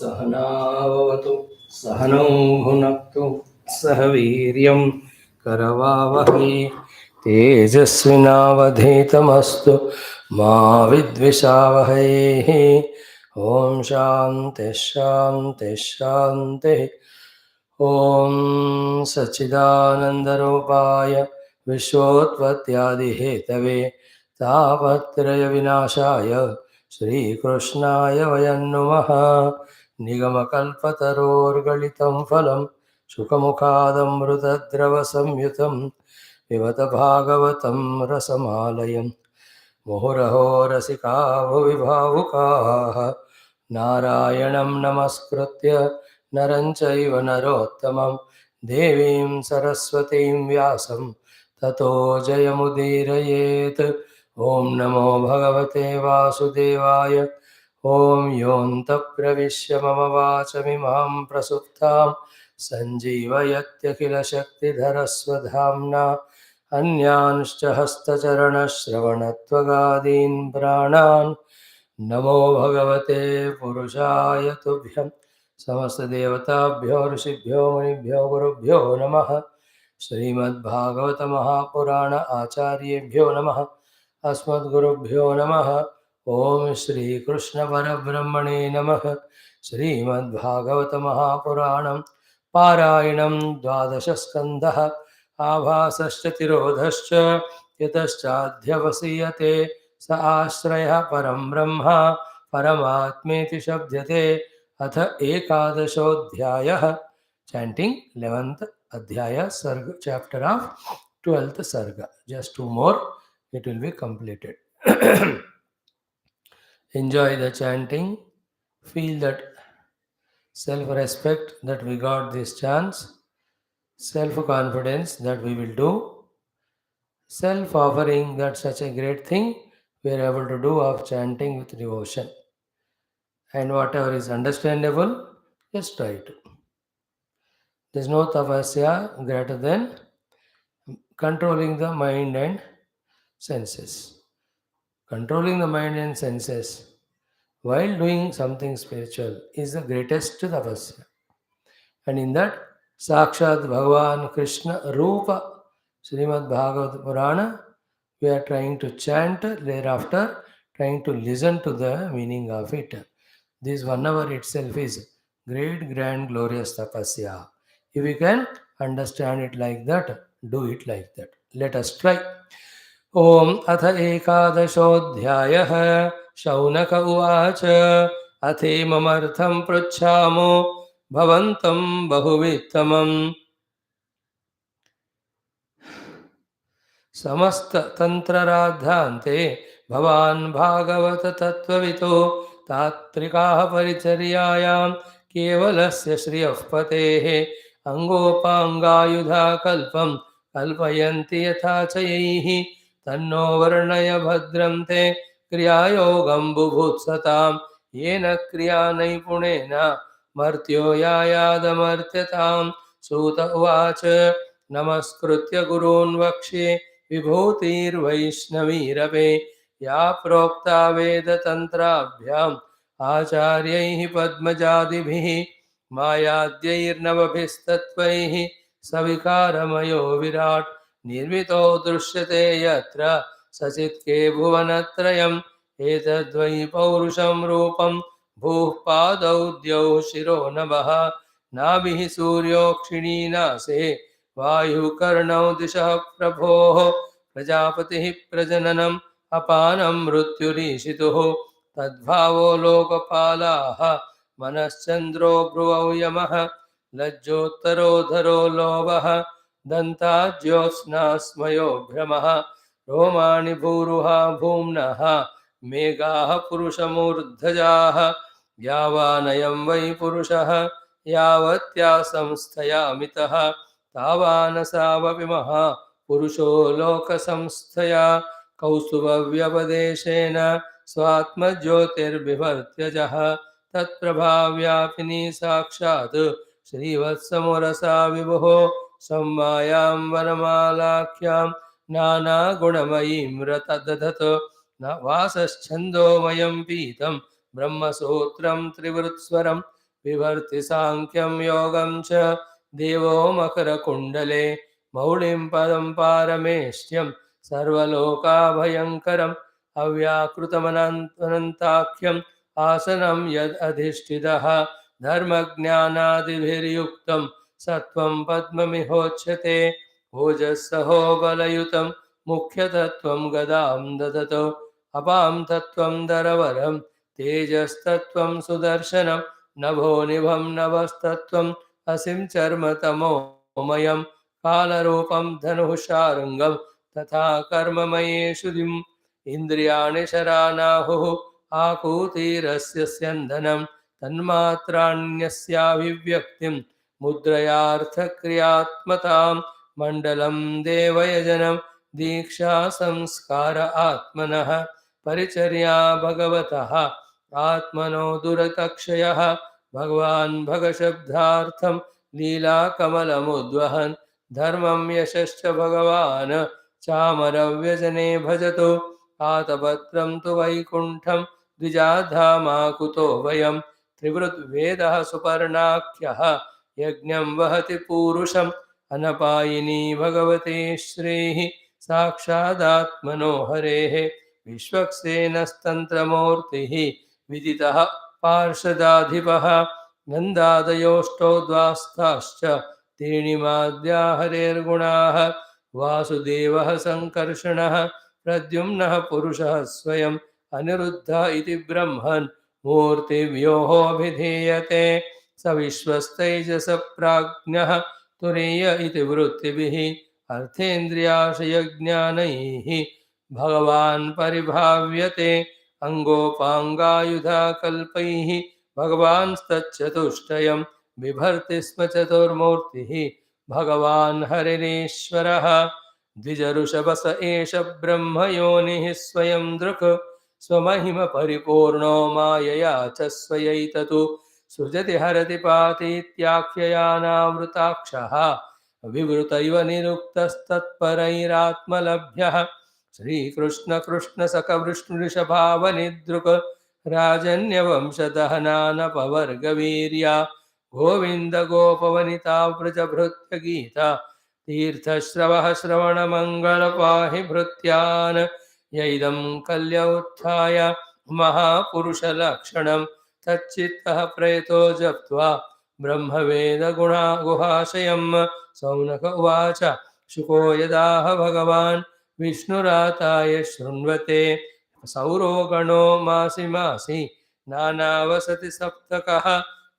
सहनावतु सहनौ भुनक्तु सह वीर्यं करवावहै तेजस्विनावधीतमस्तु मा विद्विषावहै। ओम शांति शांति शांति। ओम सच्चिदानंदरूपाय विश्वोत्पत्त्यादिहेतवे तापत्रय विनाशाय श्रीकृष्णाय वयं नुमः। निगमकल्पतरोर्गलितं फलं सुखमुखादमृतद्रवसंयुतं पिबत भागवतं रसमालयम्। मुहुरहो रसिका भुवि भावुकाः नारायणं नमस्कृत्य नरं चैव नरोत्तमं देवीं सरस्वतीं व्यासं ततो जयमुदीरयेत्। ॐ नमो भगवते वासुदेवाय। ॐ योऽन्तः प्रविश्य मम वाचमिमां प्रसुप्तां सञ्जीवयत्यखिलशक्तिधरस्वधाम्ना अन्यांश्च हस्तचरणश्रवणत्वगादीन् प्राणान् नमो भगवते पुरुषाय तुभ्यं। समस्तदेवताभ्यो ऋषिभ्यो मुनिभ्यो गुरुभ्यो नमः। श्रीमद्भागवत महापुराण आचार्येभ्यो नमः। अस्मद्गुरुभ्यो नमः। ओम श्री कृष्ण परब्रह्मणे नमः। श्रीमद्भागवत महापुराणं पारायणं द्वादश स्कन्धः आभासश्च तिरोधश्च यतश्चाध्यवसीयते स आश्रयः परं ब्रह्म परमात्मेति शब्दते। अथ एकादशोऽध्यायः। चैंटिंग 11th अध्याय सर्ग चैप्टर ऑफ 12th सर्ग. Just two more, it will be completed. Enjoy the chanting. Feel that self-respect that we got these chants, self-confidence that we will do, self-offering that such a great thing we are able to do of chanting with devotion. And whatever is understandable, just try to. There is no tapasya greater than controlling the mind and senses. Controlling the mind and senses while doing something spiritual is the greatest tapasya. And in that, Sakshat Bhagavan Krishna Rupa Srimad Bhagavad Purana, we are trying to chant, thereafter trying to listen to the meaning of it. This 1 hour itself is great, grand, glorious tapasya. If we can understand it like that, do it like that. Let us try. ओम अथ एकादशोऽध्यायः। शौनक उवाच अथेममर्थं पृच्छामो भवन्तं बहुवित्तमम् समस्ततन्त्रराद्धान्ते भवान् भागवत तत्त्ववितो तात्त्रिकाः परिचर्यायां केवलस्य श्रियः पतेः अङ्गोपाङ्गायुधा कल्पं कल्पयन्ति यथा च यैः तन्नो वर्णय भद्रं ते क्रियायोगं बुभुत्सतां येन क्रियानैपुणेन मर्त्यो यायादमर्त्यतां। सूत उवाच नमस्कृत्य गुरून् वक्ष्ये विभूतिर्वैष्णवीरवे या प्रोक्ता वेदतन्त्राभ्याम् आचार्यैः पद्मजादिभिः मायाद्यैर्नवभिस्तत्त्वैः सविकारमयो विराट् निर्मितो दृश्यते यत्र सचित्के भुवनत्रयम् एतद्वै पौरुषं रूपं भूः पादौ द्यौः शिरो नभः नाभिः सूर्योऽक्षिणीनासे वायुकर्णौ दिशः प्रभोः प्रजापतिः प्रजननम् अपानं मृत्युरीशितुः तद्भावो लोकपालाः मनश्चन्द्रो भ्रुवौ यमः लज्जोत्तरोधरो लोभः दन्ताज्योत्स्ना स्मयो भ्रमः रोमाणि भूरुहा भूम्नः मेघाः पुरुषमूर्धजाः यावानयं वै पुरुषः यावत्या संस्थया मितः तावानसावपि महा पुरुषो लोकसंस्थया कौस्तुभव्यपदेशेन स्वात्मज्योतिर्बिभर्त्यजः तत्प्रभाव्यापिनी साक्षात् श्रीवत्समुरसा विभुः संमायां वनमालाख्यां नानागुणमयीं रतदधत् न वासश्छन्दोमयं पीतं ब्रह्मसूत्रं त्रिवृत्स्वरं बिभर्ति साङ्ख्यं योगं च देवो मकरकुण्डले मौलिं पदं पारमेष्ट्यं सर्वलोकाभयङ्करम् अव्याकृतमनन्ताख्यम् आसनं यदधिष्ठितः धर्मज्ञानादिभिर्युक्तं सत्वं पद्ममिहोच्यते ओजस्सहो बलयुतं मुख्यतत्त्वं गदां ददतो अपां तत्त्वं दरवरं तेजस्तत्त्वं सुदर्शनं नभो निभं नभस्तत्त्वम् असिं चर्मतमोमयं कालरूपं धनुः शार्ङ्गं तथा कर्ममयेषु इन्द्रियाणि शरानाहुः आकूतिरस्य स्यन्दनं तन्मात्राण्यस्याभिव्यक्तिं मुद्रयार्थक्रियात्मतां मण्डलं देवयजनं दीक्षा संस्कार आत्मनः परिचर्या भगवतः आत्मनो दुरतक्षयः भगवान् भगशब्दार्थं लीलाकमलमुद्वहन् धर्मं यशश्च भगवान् चामरव्यजने भजतो आतपत्रं तु वैकुण्ठं द्विजाधामा कुतो वयं त्रिवृद्वेदः सुपर्णाख्यः यज्ञं वहति पूरुषम् अनपायिनी भगवते श्रीः साक्षादात्मनो हरेः विश्वक्सेनस्तन्त्रमूर्तिः विदितः पार्षदाधिपः नन्दादयोष्टौद्वास्ताश्च त्रीणिमाद्या हरेर्गुणाः वासुदेवः सङ्कर्षणः प्रद्युम्नः पुरुषः स्वयम् अनिरुद्धः इति ब्रह्मन् मूर्तिव्योऽभिधीयते स विश्वस्तैजसप्राज्ञः तुरीय इति वृत्तिभिः अर्थेन्द्रियाशयज्ञानैः भगवान् परिभाव्यते अङ्गोपाङ्गायुधाकल्पैः भगवांस्तच्चतुष्टयं बिभर्ति स्म चतुर्मूर्तिः भगवान् हरिरीश्वरः द्विजऋषभस एष ब्रह्मयोनिः स्वयं दृक् स्वमहिम परिपूर्णो मायया च स्वयैततु सृजति हरति पातीत्याख्ययानावृताक्षः विवृत इव निरुक्तस्तत्परैरात्मलभ्यः श्रीकृष्ण कृष्ण सकवृष्णुऋषभावनिदृक् राजन्यवंशदहनानपवर्गवीर्या गोविन्द गोपवनिता व्रजभृत्यगीता तीर्थश्रवः श्रवणमङ्गलपाहि भृत्यान् यैदं कल्यौत्थाय महापुरुषलक्षणं तच्चित्तः प्रयतो जप्त्वा ब्रह्मवेदगुहाशयं सौनक उवाच शुको यदाह भगवान् विष्णुराताय शृण्वते सौरो गणो मासि मासि नानावसति सप्तकः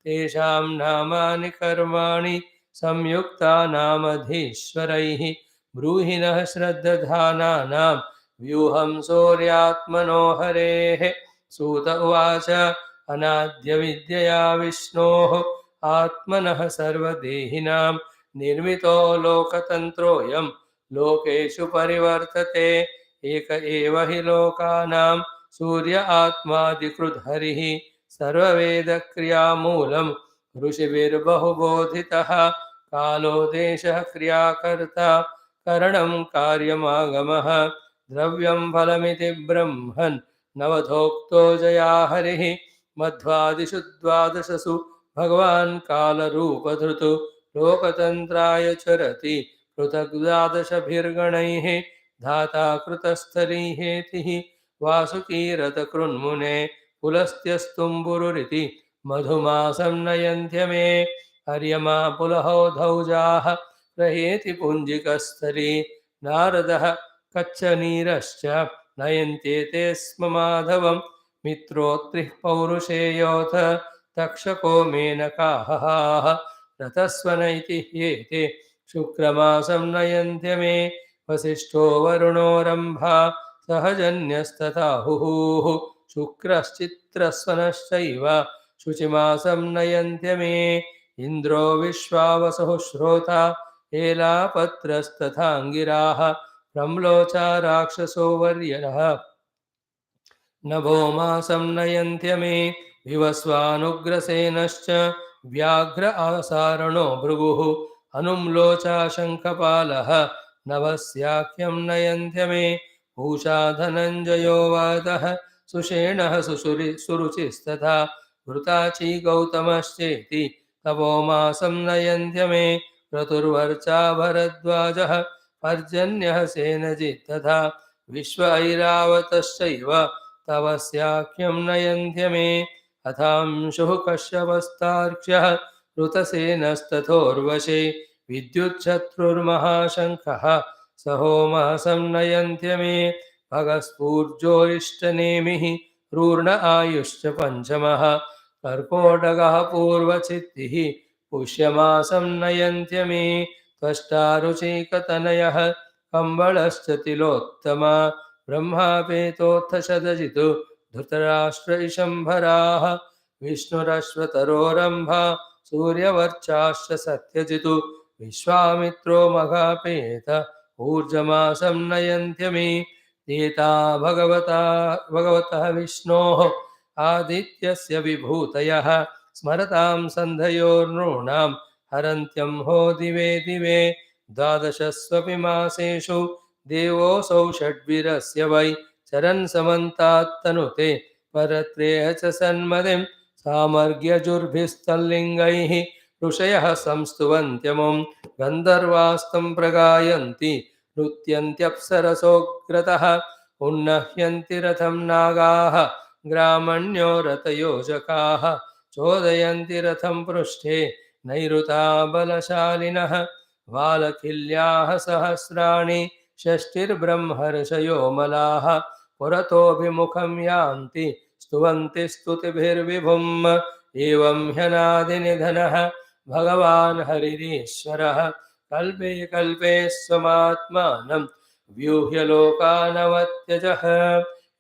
तेषां नामानि कर्माणि संयुक्तानामधीश्वरैः ब्रूहि नः श्रद्दधानानां व्यूहं सूर्यात्मनो हरेः सूत उवाच अनाद्यविद्यया विष्णोः आत्मनः सर्वदेहिनां निर्मितो लोकतन्त्रोऽयं लोकेषु परिवर्तते एक एव हि लोकानां सूर्य आत्मादिकृद्हरिः सर्ववेदक्रियामूलं ऋषिभिर्बहुबोधितः कालो देशः क्रियाकर्ता करणं कार्यमागमः द्रव्यं फलमिति ब्रह्मन् नवधोक्तो जया हरिः मध्वादिषु द्वादशसु भगवान् कालरूपधृतु लोकतन्त्राय चरति पृथग् द्वादशभिर्गणैः धाता कृतस्थलीहेतिः वासुकीरतकृन्मुने पुलस्त्यस्तुम्बुरुरिति मधुमासं नयन्त्यमे अर्यमा पुलहो धौजाः रहेति पुञ्जिकस्थली नारदः कच्छनीरश्च नयन्त्येते स्म माधवं मित्रोत्रिः पौरुषेयोऽथ तक्षको मेनकाः रतस्वनैति ह्येते शुक्रमासं नयन्त्यमे वसिष्ठो वरुणो रम्भा सहजन्यस्तथाहुः शुक्रश्चित्रस्वनश्चैव शुचिमासं नयन्त्यमे इन्द्रो विश्वावसुः श्रोता एलापत्रस्तथाङ्गिराः प्रम्लोचा राक्षसो वर्यः नभो मासं नयन्त्यमे विवस्वानुग्रसेनश्च व्याघ्र आसारणो भृगुः अनुम्लोचा शङ्खपालः नभस्याख्यं नयन्त्यमे पूषा धनञ्जयो वादः सुषेणः सुरुचिस्तथा घृताची गौतमश्चेति तपो मासं नयन्त्य मे क्रतुर्वर्चा भरद्वाजः पर्जन्यः सेनजित् तथा विश्व ऐरावतश्चैव तवस्याख्यं नयन्त्य मे अथांशुः कश्यपस्तार्क्ष्यः ऋतसेनस्तथोर्वशे विद्युच्छत्रुर्महाशङ्खः सहोमः संनयन्त्य मे भगस्फूर्जोरिष्टनेमिः रूर्ण आयुश्च पञ्चमः कर्कोटकः पूर्वचित्तिः पुष्यमासं नयन्त्य मे त्वष्टारुचिकतनयः कम्बळश्च तिलोत्तमा ब्रह्मापेतोत्थशतजितु धृतराष्ट्र इशम्भराः विष्णुरश्वतरोरम्भा सूर्यवर्चाश्च सत्यजितु विश्वामित्रो मघापेत ऊर्जमासं नयन्त्य मे एता भगवतः विष्णोः आदित्यस्य विभूतयः स्मरतां सन्धयोर्नॄणां हरन्त्यं हो दिवे दिवे द्वादशस्वपि मासेषु देवोऽसौ षड्वीरस्य वै चरन् समन्तात्तनुते परत्रेह च सन्मदिं सामर्ग्यजुर्भिस्तल्लिङ्गैः ऋषयः संस्तुवन्त्यमुं गन्धर्वास्तं प्रगायन्ति नृत्यन्त्यप्सरसोऽग्रतः उन्नह्यन्ति रथं नागाः ग्रामण्यो रथयोजकाः चोदयन्ति रथं पृष्ठे नैऋता बलशालिनः वालखिल्याः सहस्राणि षष्टिर्ब्रह्मर्षयो मलाः पुरतोऽभिमुखं यान्ति स्तुवन्ति स्तुतिभिर्विभुम् एवं ह्यनादिनिधनः भगवान् हरिरीश्वरः कल्पे कल्पे स्वमात्मानं व्यूह्य लोकानवत्यजः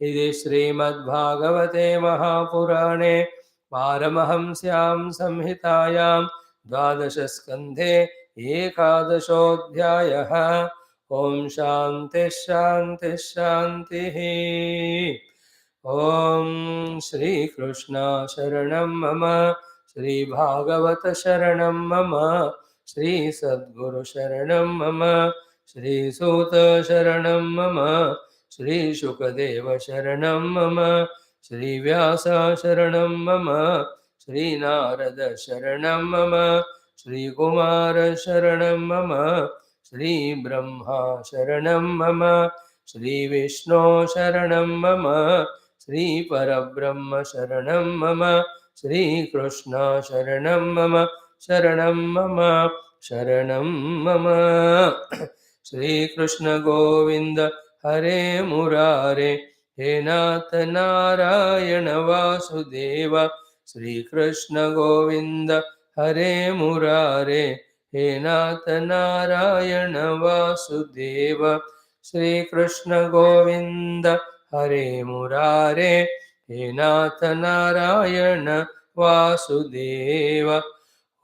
इति श्रीमद्भागवते महापुराणे पारमहंस्यां संहितायां द्वादशस्कन्धे एकादशोऽध्यायः। ॐ शान्तिः शान्तिः शान्तिः। ॐ श्रीकृष्ण शरणं मम, श्रीभागवत शरणं मम, श्रीसद्गुरु शरणं मम, श्रीसूत शरणं मम, श्रीशुकदेव शरणं मम, श्रीव्यास शरणं मम, श्रीनारद शरणं मम, श्रीकुमार शरणं मम, श्रीब्रह्मा शरणं मम, श्रीविष्णु शरणं मम, श्रीपरब्रह्म शरणं मम, श्रीकृष्ण शरणं मम, शरणं मम, शरणं मम। श्रीकृष्ण गोविन्द हरे मुरारे, हे नाथ नारायण वासुदेव। श्रीकृष्ण गोविन्द हरे मुरारे, हे नाथ नारायण वासुदेव। श्रीकृष्ण गोविन्द हरे मुरारे, हे नाथ नारायण वासुदेव।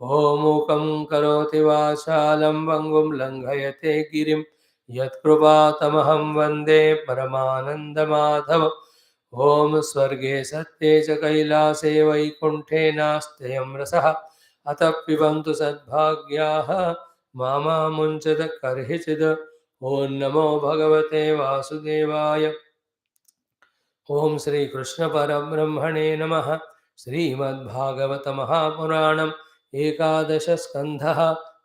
ॐ मूकं करोति वाचालं पङ्गुं लङ्घयते गिरिं यत्कृपातमहं वन्दे परमानन्दमाधव। ॐ स्वर्गे सत्ये च कैलासे वैकुण्ठे नास्त्ययं रसः अतः पिबन्तु सद्भाग्याः मामामुञ्चत कर्हिचित्। ॐ नमो भगवते वासुदेवाय। ॐ श्रीकृष्ण परब्रह्मणे नमः। श्रीमद्भागवत महापुराणम् एकादशस्कन्धः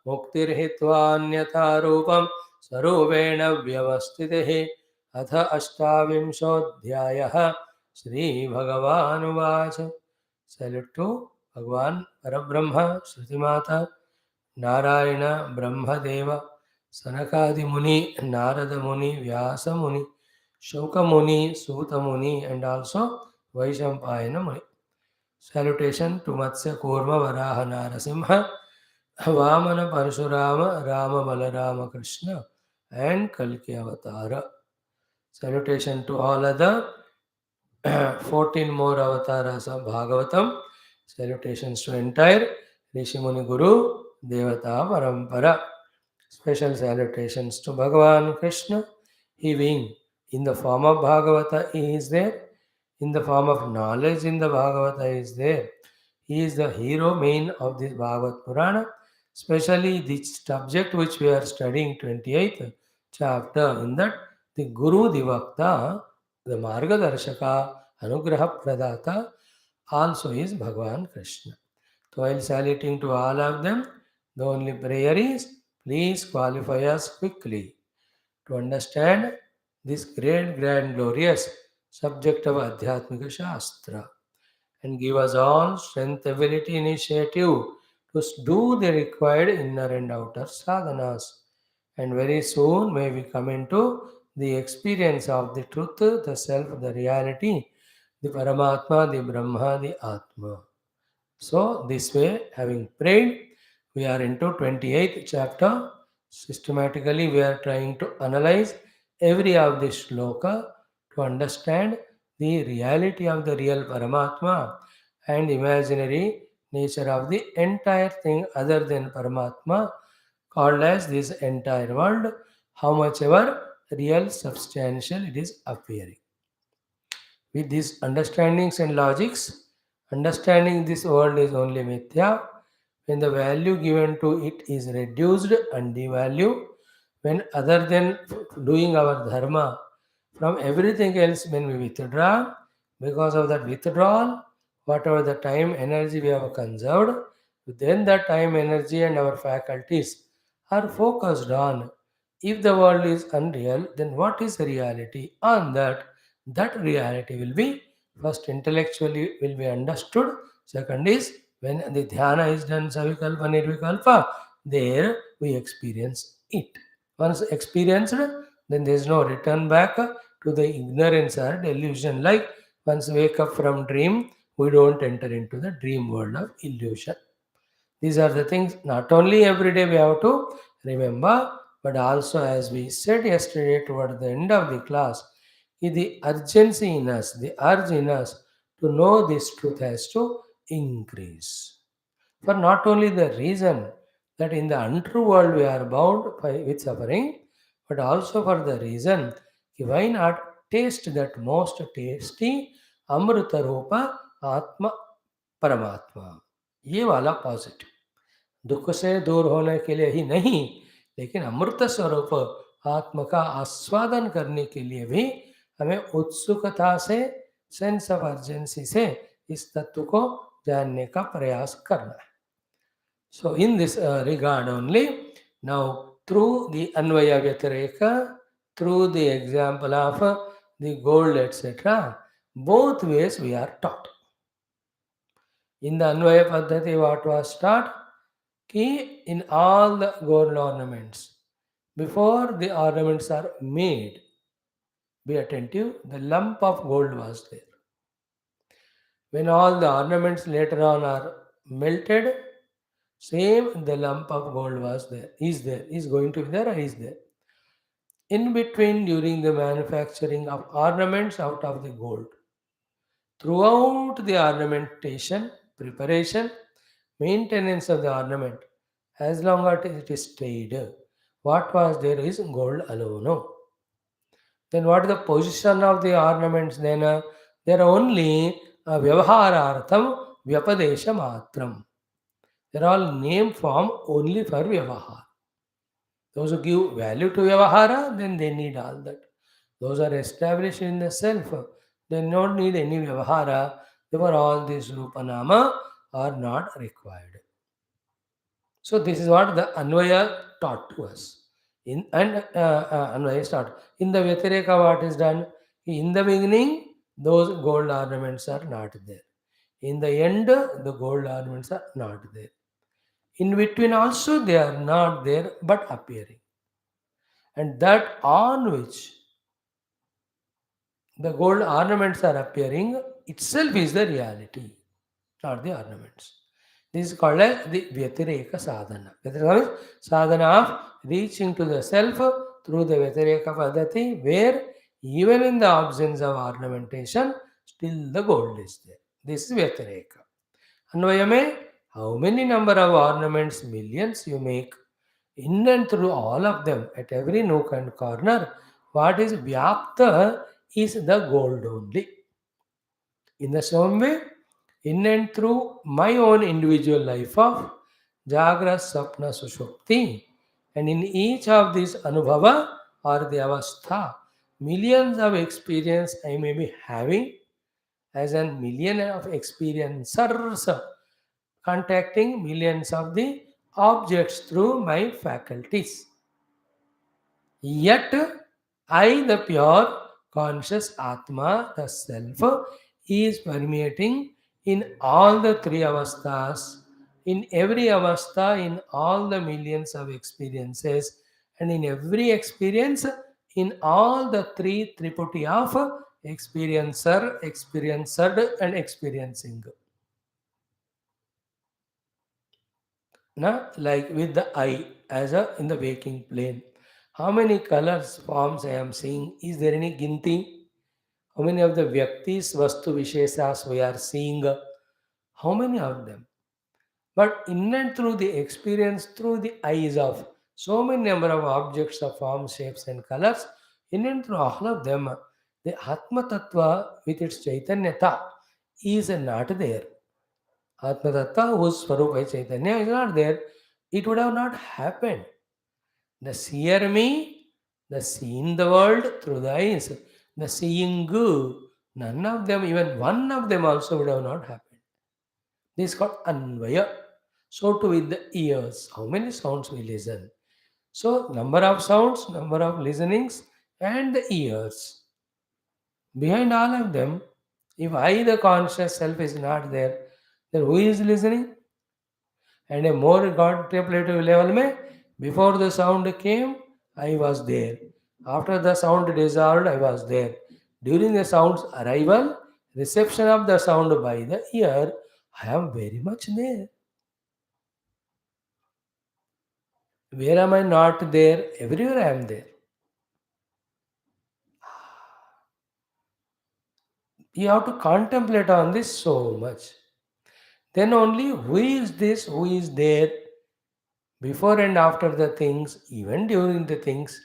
मुक्तिर्हित्वान्यथा रूपं स्वरूपेण व्यवस्थितिः। अथ अष्टाविंशोऽध्यायः। श्रीभगवानुवाच। सैल्यूट टू भगवान परब्रह्म, श्रुतिमाता, नारायण ब्रह्मदेव, सनकादि मुनि, नारद मुनि, व्यास मुनि, शौक मुनि, सूत मुनि, and also Vaishampayana Muni. Salutation to Matsya Kurma Varaha Narasimha, Vamana Parashurama, Rama Balarama Krishna, and Kalki Avatara. Salutation to all other 14 more avatars of Bhagavatam. Salutations to entire Rishi Muni Guru Devata Parampara. Special salutations to Bhagavan Krishna. He being in the form of Bhagavata, he is there. In the form of knowledge in the Bhagavata, he is there. He is the hero main of this Bhagavat Purana, especially this subject which we are studying, 28th chapter. In that, the Guru Divakta, the Margadarshaka, Anugraha Pradata, also is Bhagavan Krishna. So while saluting to all of them, the only prayer is, please qualify us quickly to understand this great, grand, glorious subject of Adhyatmika Shastra and give us all strength, ability, initiative to do the required inner and outer sadhanas. And very soon may we come into the experience of the truth, the self, the reality, the Paramatma, the Brahma, the Atma. So, this way, having prayed, we are into 28th chapter. Systematically, we are trying to analyze every of this shloka to understand the reality of the real Paramatma and imaginary nature of the entire thing other than Paramatma, called as this entire world, how much ever real, substantial it is appearing. With these understandings and logics, understanding this world is only mithya when the value given to it is reduced and devalued, when other than doing our dharma, from everything else, when we withdraw, because of that withdrawal, whatever the time, energy we have conserved, then the time, energy, and our faculties are focused on. If the world is unreal, then what is reality? On that reality will be first intellectually will be understood. Second is when the dhyana is done, savikalpa, nirvikalpa, there we experience it. Once experienced, then there is no return back to the ignorance or delusion. Like once wake up from dream, we don't enter into the dream world of illusion. These are the things not only every day we have to remember, but also as we said yesterday toward the end of the class, the urgency in us, the urge in us to know this truth has to increase. For not only the reason that in the untrue world we are bound with suffering, but also for the reason why not taste that most tasty Amrita Rupa Atma Paramatma. ये वाला positive दुख से दूर होने के लिए ही नहीं, लेकिन अमृत स्वरूप आत्मा का आस्वादन करने के लिए भी हमें उत्सुकता से, सेंस ऑफ अर्जेंसी से इस तत्व को जानने का प्रयास करना है. So in this regard only, now through the Anvaya Vyatireka, through the example of the gold, etc., both ways we are taught. In the Anvaya Paddhati, what was taught? Ki in all the gold ornaments, before the ornaments are made, be attentive, the lump of gold was there. When all the ornaments later on are melted, same the lump of gold was there, is going to be there, or is there. In between, during the manufacturing of ornaments out of the gold, throughout the ornamentation, preparation, maintenance of the ornament, as long as it is stayed, what was there is gold alone. No. Then what is the position of the ornaments then? They are only vyavaharartham vyapadesha matram. They are all name form only for vyavahara. Those who give value to vyavahara, then they need all that. Those are established in the self. They don't need any vyavahara. Therefore, all these rupanama are not required. So this is what the Anvaya taught to us. Anvaya is taught. In the Vyatireka, what is done? In the beginning, those gold ornaments are not there. In the end, the gold ornaments are not there. In between also, they are not there but appearing. And that on which the gold ornaments are appearing itself is the reality, not the ornaments. This is called as the Vyatireka sadhana. Vyatireka means sadhana of reaching to the self through the Vyatireka Paddhati, where even in the absence of ornamentation, still the gold is there. This is Vyatireka. Anvaya mein, how many number of ornaments, millions you make, in and through all of them, at every nook and corner, what is Vyapta is the gold only. In the same way, in and through my own individual life of Jagra, Sapna, Sushupti, and in each of these Anubhava or the Avastha, millions of experience I may be having, as a million of experiencers contacting millions of the objects through my faculties. Yet, I, the pure conscious Atma, the Self, is permeating in all the three avasthas, in every avastha, in all the millions of experiences, and in every experience, in all the three triputi of experiencer, experienced, and experiencing. Like with the eye as a in the waking plane. How many colors, forms I am seeing? Is there any ginti? How many of the Vyaktis, Vastu Vishesas we are seeing? How many of them? But in and through the experience, through the eyes of so many number of objects of forms, shapes, and colors, in and through all of them, the Atma Tattva with its Chaitanyata is not there. Atma Tattva, whose Swarupa Chaitanya is not there, it would have not happened. The seer me, the seeing the world through the eyes, the seeing goo, none of them, even one of them also would have not happened. This is called Anvaya. So too with the ears. How many sounds we listen? So number of sounds, number of listenings, and the ears. Behind all of them, if I, the conscious self, is not there, then who is listening? And a more contemplative level में before the sound came I was there, after the sound dissolved I was there, during the sound's arrival, reception of the sound by the ear, I am very much there. Where am I not there? Everywhere I am there. You have to contemplate on this so much. Then only who is this, who is there, before and after the things, even during the things,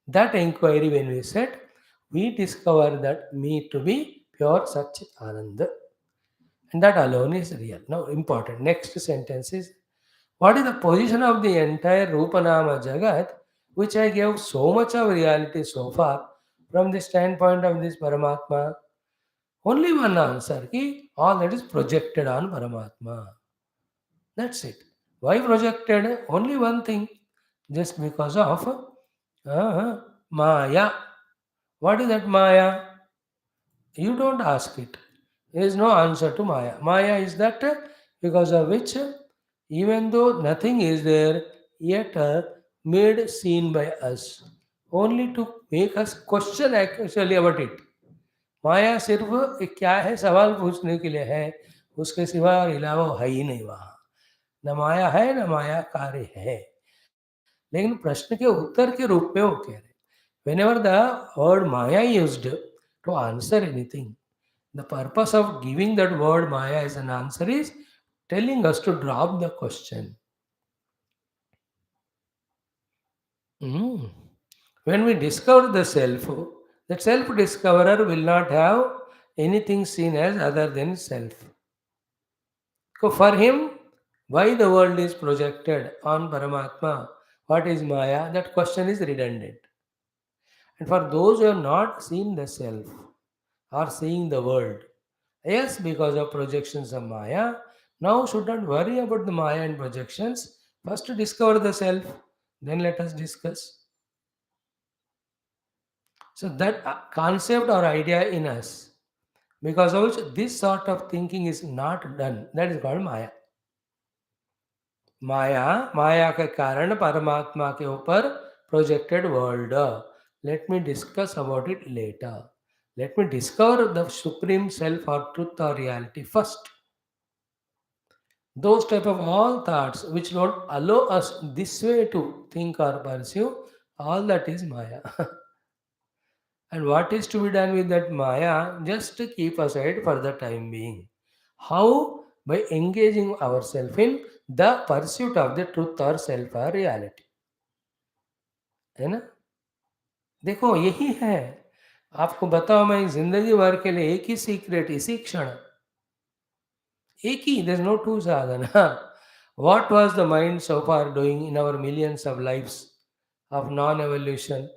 that inquiry when we set, we discover that me to be pure Satchit Ananda. And that alone is real. Now, important. Next sentence is, what is the position of the entire Rupanama Jagat, which I gave so much of reality so far, from the standpoint of this Paramatma? Only one answer, ki all that is projected on Paramatma. That's it. Why projected? Only one thing. Just because of Maya. What is that Maya? You don't ask it. There is no answer to Maya. Maya is that because of which, even though nothing is there, yet made seen by us. Only to make us question actually about it. माया सिर्फ एक क्या है सवाल पूछने के लिए है, उसके सिवा और अलावा है ही नहीं वहाँ. न माया है न माया कार्य है, लेकिन प्रश्न के उत्तर के रूप में वो कह रहे. Whenever the word Maya used to answer anything, the purpose of giving that word Maya as an answer is telling us to drop the question. Mm. When we discover the self, that self discoverer will not have anything seen as other than self. So for him, why the world is projected on Paramatma, what is Maya, that question is redundant. And for those who have not seen the self or seeing the world, yes, because of projections of Maya, now should not worry about the Maya and projections. First to discover the self, then let us discuss. So that concept or idea in us, because of which this sort of thinking is not done, that is called Maya. माया माया के कारण परमात्मा के ऊपर projected world. Let me discuss about it later. Let me discover the supreme self और truth और reality first. Those type of all thoughts which don't allow us this way to think or pursue, all that is Maya. And what is to be done with that Maya? Just to keep aside for the time being. How? By engaging ourselves in the pursuit of the truth or self or reality. है ना? देखो यही है. आपको बताओ मैं जिंदगी भर के लिए एक ही सीक्रेट, इसी क्षण एक ही, there's no two sadhana. What was the mind so far doing in our millions of lives of non-evolution?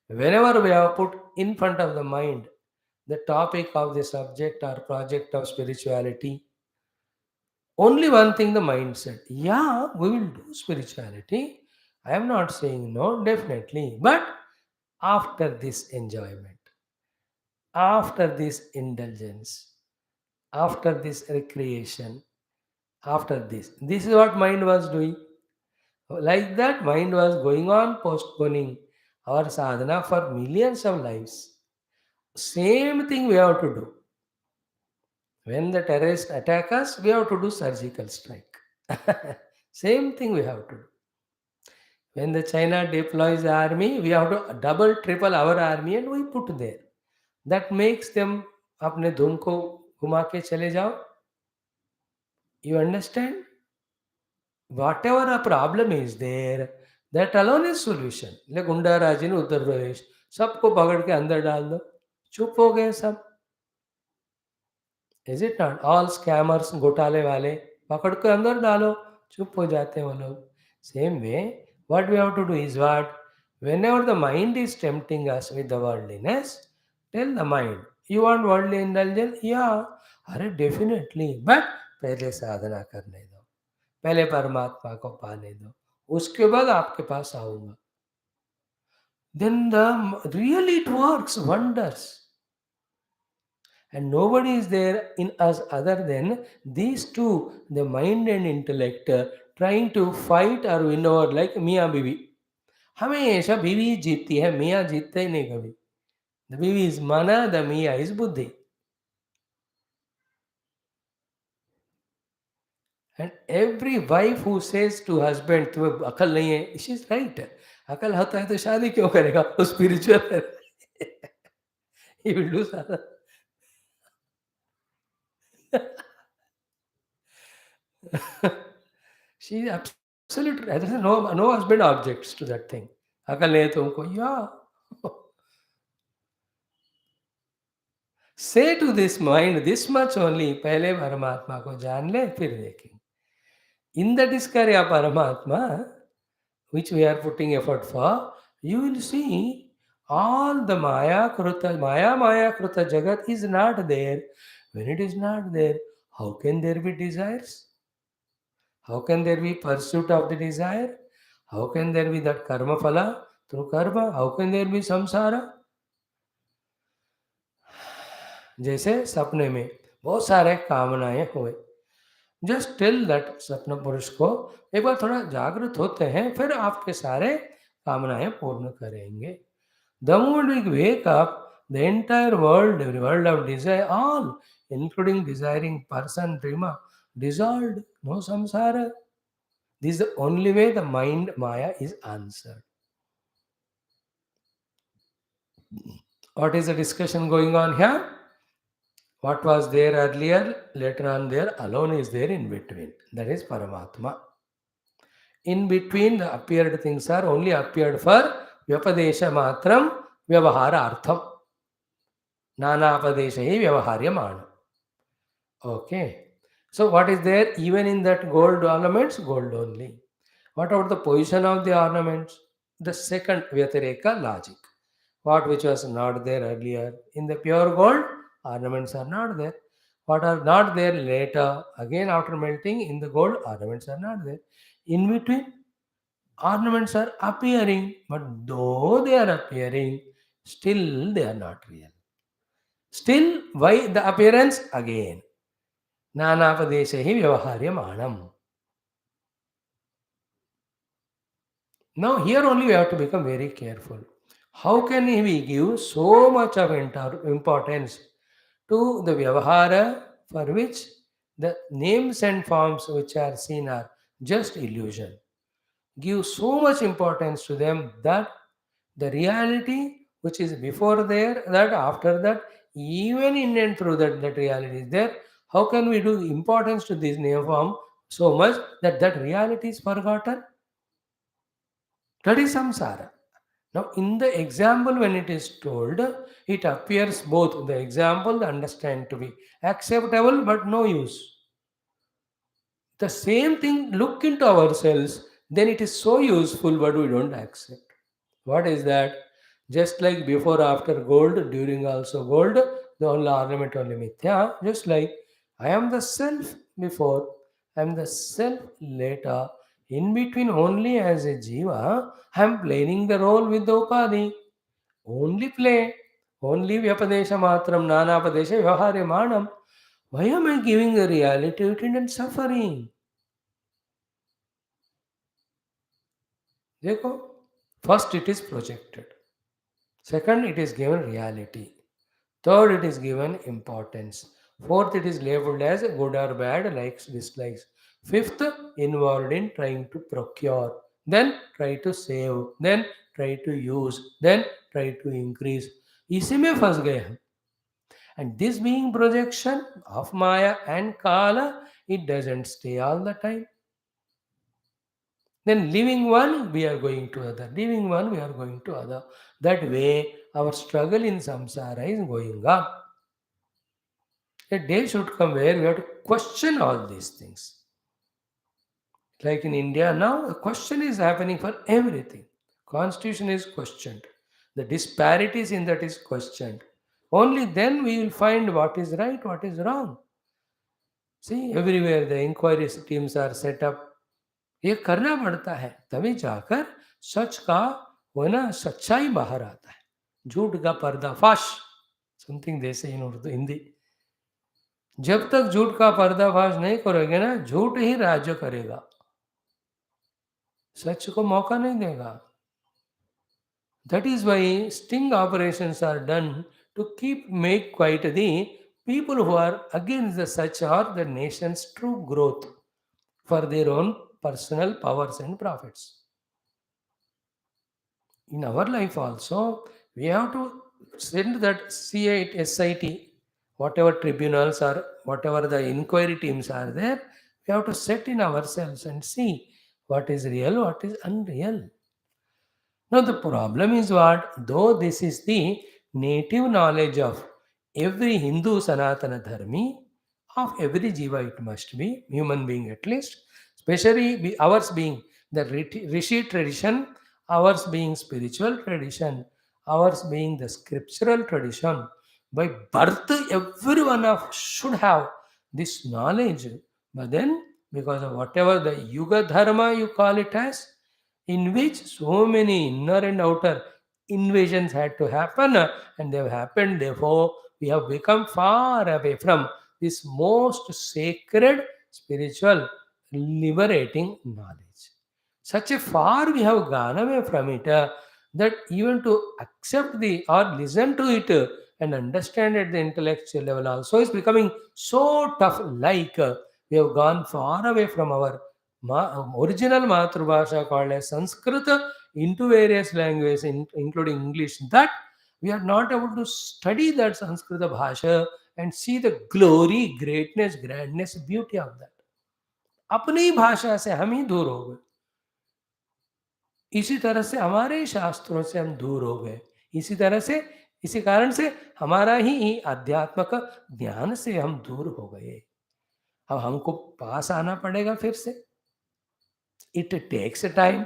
Whenever we have put in front of the mind the topic of the subject or project of spirituality. Only one thing the mind said, yeah, we will do spirituality. I am not saying no, definitely. But after this enjoyment, after this indulgence, after this recreation, after this is what mind was doing. Like that, mind was going on postponing our sadhana for millions of lives. Same thing we have to do. When the terrorists attack us, we have to do surgical strike. Same thing we have to do. When the China deploys the army, we have to double, triple our army and we put there. That makes them अपने धुन को घुमा के चले जाओ. You understand? Whatever a problem is there, that alone is solution. like गुंडा राज इन उत्तर प्रदेश, सबको पकड़ के अंदर डाल दो, चुप हो गए सब. Is it not? All scammers, घोटाले वाले पकड़ के अंदर डालो, चुप हो जाते हैं वो लोग. Same way what we have to do is what? Whenever the mind is tempting us with the worldliness, tell the mind, you want worldly indulgence? Yeah, अरे definitely, but पहले साधना करने दो, पहले परमात्मा को पाने दो, उसके बाद आपके पास आऊंगा. Then the really it works wonders. And nobody is there in us other than these two, the mind and intellect, trying to fight or win over like मियाँ बीवी. हमेशा बीवी जीतती है, मियाँ जीतते ही नहीं कभी. The बीवी is mana, the मियाँ is बुद्धि. And every wife who says to husband तुम्हें अकल नहीं है, she is right. अकल होता है तो शादी क्यों करेगा? वो spiritual है. He will do sadhana. She is absolutely right. No husband objects to that thing. अकल नहीं है तुमको, yeah. Say to this mind this much only, पहले परमात्मा को जान ले फिर देखेंगे. In the discovery of Paramatma, which we are putting effort for, you will see all the Maya Kruta Jagat is not there. When it is not there, how can there be desires? How can there be pursuit of the desire? How can there be that karma phala through karma? How can there be samsara? जैसे सपने में बहुत सारे कामनाएं हुए. Just tell that स्वप्न पुरुष को, एक बार थोड़ा जागृत होते हैं फिर आपके सारे कामनाएं पूर्ण करेंगे. The moment we wake up, the entire world, world of desire, all including desiring person, dreamer, dissolved, no samsara. This is the only way the mind Maya is answered. What is the discussion going on here? What was there earlier, later on there, alone is there in between. That is Paramatma. In between, the appeared things are only appeared for Vyapadesha Matram Vyavahara Artham. Nanapadesha hi Vyavaharyamana. Okay. So what is there? Even in that gold ornaments, gold only. What about the position of the ornaments? The second Vyatireka logic. What which was not there earlier. In the pure gold, ornaments are not there. What are not there later, again after melting in the gold, ornaments are not there. In between, ornaments are appearing, but though they are appearing, still they are not real. Still, why the appearance? Again. Nanapadeshahi vyavaharyamanam. Now, here only we have to become very careful. How can we give so much of importance to the Vyavahara for which the names and forms which are seen are just illusion? Give so much importance to them that the reality which is before there, that after that, even in and through that reality is there. How can we do importance to this name form so much that that reality is forgotten? That is samsara. Now, in the example, when it is told, it appears both the example, the understand to be acceptable but no use. The same thing, look into ourselves, then it is so useful, but we don't accept. What is that? Just like before, after gold, during also gold, the only ornament, only mithya. Just like I am the self before, I am the self later. In between, only as a jiva, I am playing the role with the upadi. Only play. Only vyapadesha matram, nanapadesha vyavahare. Why am I giving the reality to it and suffering? देखो, first it is projected. Second, it is given reality. Third, it is given importance. Fourth, it is labeled as good or bad, likes, dislikes. Fifth, involved in trying to procure. Then try to save. Then try to use. Then try to increase. इसी में फंस गए हम. And this being projection of Maya and Kala, it doesn't stay all the time. Then leaving one, we are going to other. Leaving one, we are going to other. That way, our struggle in samsara is going up. A day should come where we have to question all these things. Like in India now, a question is happening for everything. Constitution is questioned. The disparities in that is questioned. Only then we will find what is right, what is wrong. See, everywhere the inquiry teams are set up. ये करना पड़ता है तभी जाकर सच का वो ना सच्चाई बाहर आता है झूठ का पर्दाफाश समथिंग दे से इन उर्दू हिंदी जब तक झूठ का पर्दाफाश नहीं करोगे ना झूठ ही राज्य करेगा सच को मौका नहीं देगा that is why sting operations are done to keep make quiet the people who are against the such or the nation's true growth for their own personal powers and profits. In our life also, we have to send that CIT, SIT, whatever tribunals or whatever the inquiry teams are there, we have to set in ourselves and see what is real, what is unreal. Now, the problem is what? Though this is the native knowledge of every Hindu Sanatana Dharmi, of every Jiva, it must be, human being at least, especially ours being the Rishi tradition, ours being spiritual tradition, ours being the scriptural tradition. By birth, every one of us should have this knowledge. But then, because of whatever the Yuga Dharma you call it as, in which so many inner and outer invasions had to happen and they've happened. Therefore, we have become far away from this most sacred, spiritual, liberating knowledge. Such a far we have gone away from it that even to accept the or listen to it and understand at the intellectual level also is becoming so tough. Like we have gone far away from our original Matrubhasha called as Sanskrit into various languages, including English, that we are not able to study that Sanskrit Bhasha and see the glory, greatness, grandness, beauty of that. अपनी ही भाषा से हम ही दूर हो गए इसी तरह से हमारे ही शास्त्रों से हम दूर हो गए इसी तरह से इसी कारण से हमारा ही आध्यात्मिक ज्ञान से हम दूर हो गए अब हमको पास आना पड़ेगा फिर से it takes a time.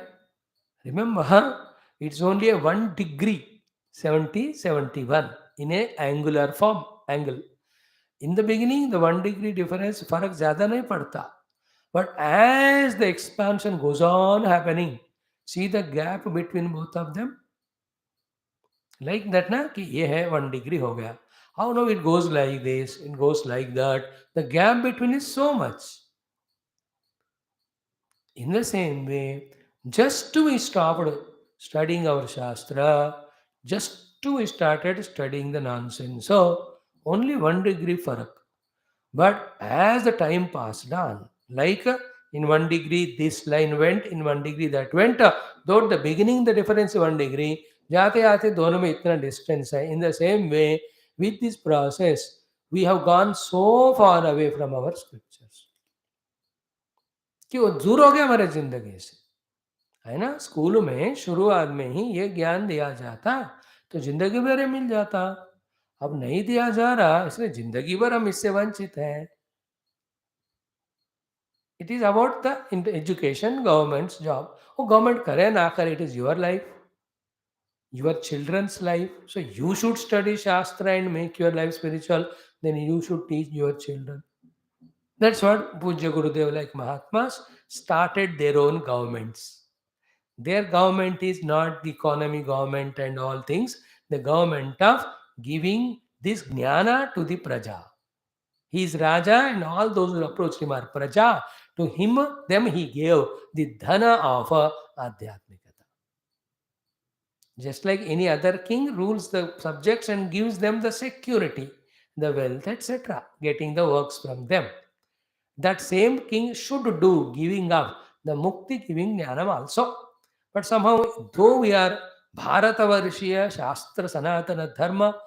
Remember, it's only a 1 degree, 70, 71 in a angular form, angle. In the beginning, the 1 degree difference, फर्क ज़्यादा नहीं पड़ता. But as the expansion goes on happening, see the gap between both of them? Like that ना कि ये है 1 degree हो गया. How now it goes like this, it goes like that. The gap between is so much. In the same way, just to we stopped studying our Shastra, just to we started studying the nonsense. So, only 1 degree farak. But as the time passed on, like in 1 degree this line went, in 1 degree that went, though at the beginning the difference is 1 degree, जाते आते दोनों में इतना distance है. In the same way, with this process, we have gone so far away from our scriptures. कि वो दूर हो गया हमारे जिंदगी से है ना स्कूल में शुरुआत में ही ये ज्ञान दिया जाता तो जिंदगी भर मिल जाता अब नहीं दिया जा रहा इसलिए जिंदगी भर हम इससे वंचित हैं it is about the education governments job वो गवर्नमेंट करे ना करे it is your life your children's life. So you should study Shastra and make your life spiritual, then you should teach your children. That's what Puja Gurudev, like Mahatmas, started their own governments. Their government is not the economy government and all things, the government of giving this jnana to the praja. He is Raja and all those who approached him are praja. To him, them he gave the dhana of adhyatmikata. Just like any other king rules the subjects and gives them the security, the wealth, etc., getting the works from them. That same king should do giving up the mukti giving jnanam also. But somehow, though we are Bharata Varshiya, Shastra, Sanatana Dharma,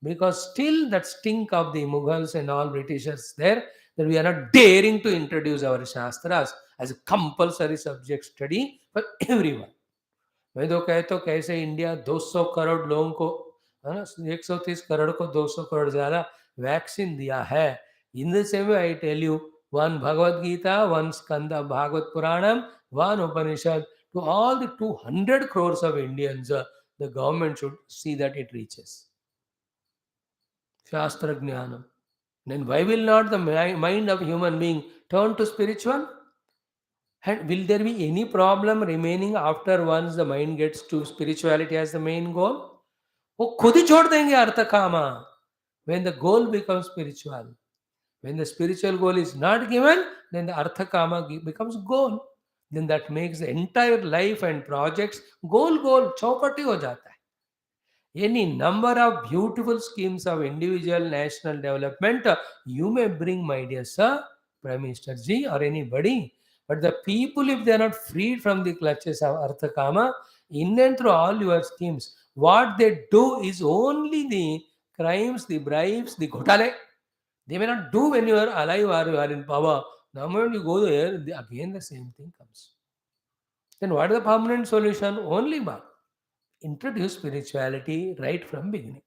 because still that stink of the Mughals and all Britishers there, that we are not daring to introduce our Shastras as a compulsory subject study for everyone. मैं तो कहता हूँ कैसे India 200 crore लोगों को, है ना, 130 करोड़ को 200 करोड़ ज़्यादा वैक्सीन दिया है. In the same way, I tell you, one Bhagavad Gita, one Skanda Bhagavad Puranam, one Upanishad, to all the 200 crores of Indians, the government should see that it reaches. Shastra Jnanam. Then why will not the mind of human being turn to spiritual? And will there be any problem remaining after once the mind gets to spirituality as the main goal? वो खुद ही छोड़ देंगे अर्थ कामा. When the goal becomes spiritual, when the spiritual goal is not given, then the artha kama becomes goal. Then that makes the entire life and projects goal chaupati ho jata hai. Any number of beautiful schemes of individual national development you may bring, my dear sir, Prime Minister ji, or anybody. But the people, if they are not freed from the clutches of Artha Kama, in and through all your schemes, what they do is only the crimes, the bribes, the ghotale. They may not do when you are alive or you are in power. The moment you go there, again the same thing comes. Then what is the permanent solution? Only one. Introduce spirituality right from beginning.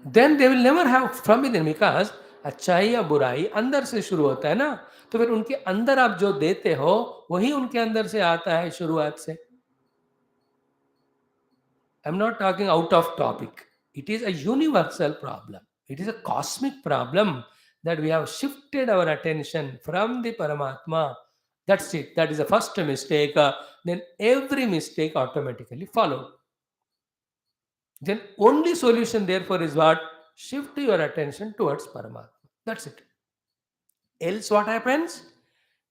Then they will never have from within, because अच्छाई या बुराई अंदर से शुरू होता है ना. तो फिर उनके अंदर आप जो देते हो वही उनके अंदर से आता है शुरुआत से. I'm not talking out of topic. It is a universal problem. It is a cosmic problem that we have shifted our attention from the Paramatma. That's it. That is the first mistake. Then every mistake automatically followed. Then only solution therefore is what? Shift your attention towards Paramatma. That's it. Else what happens?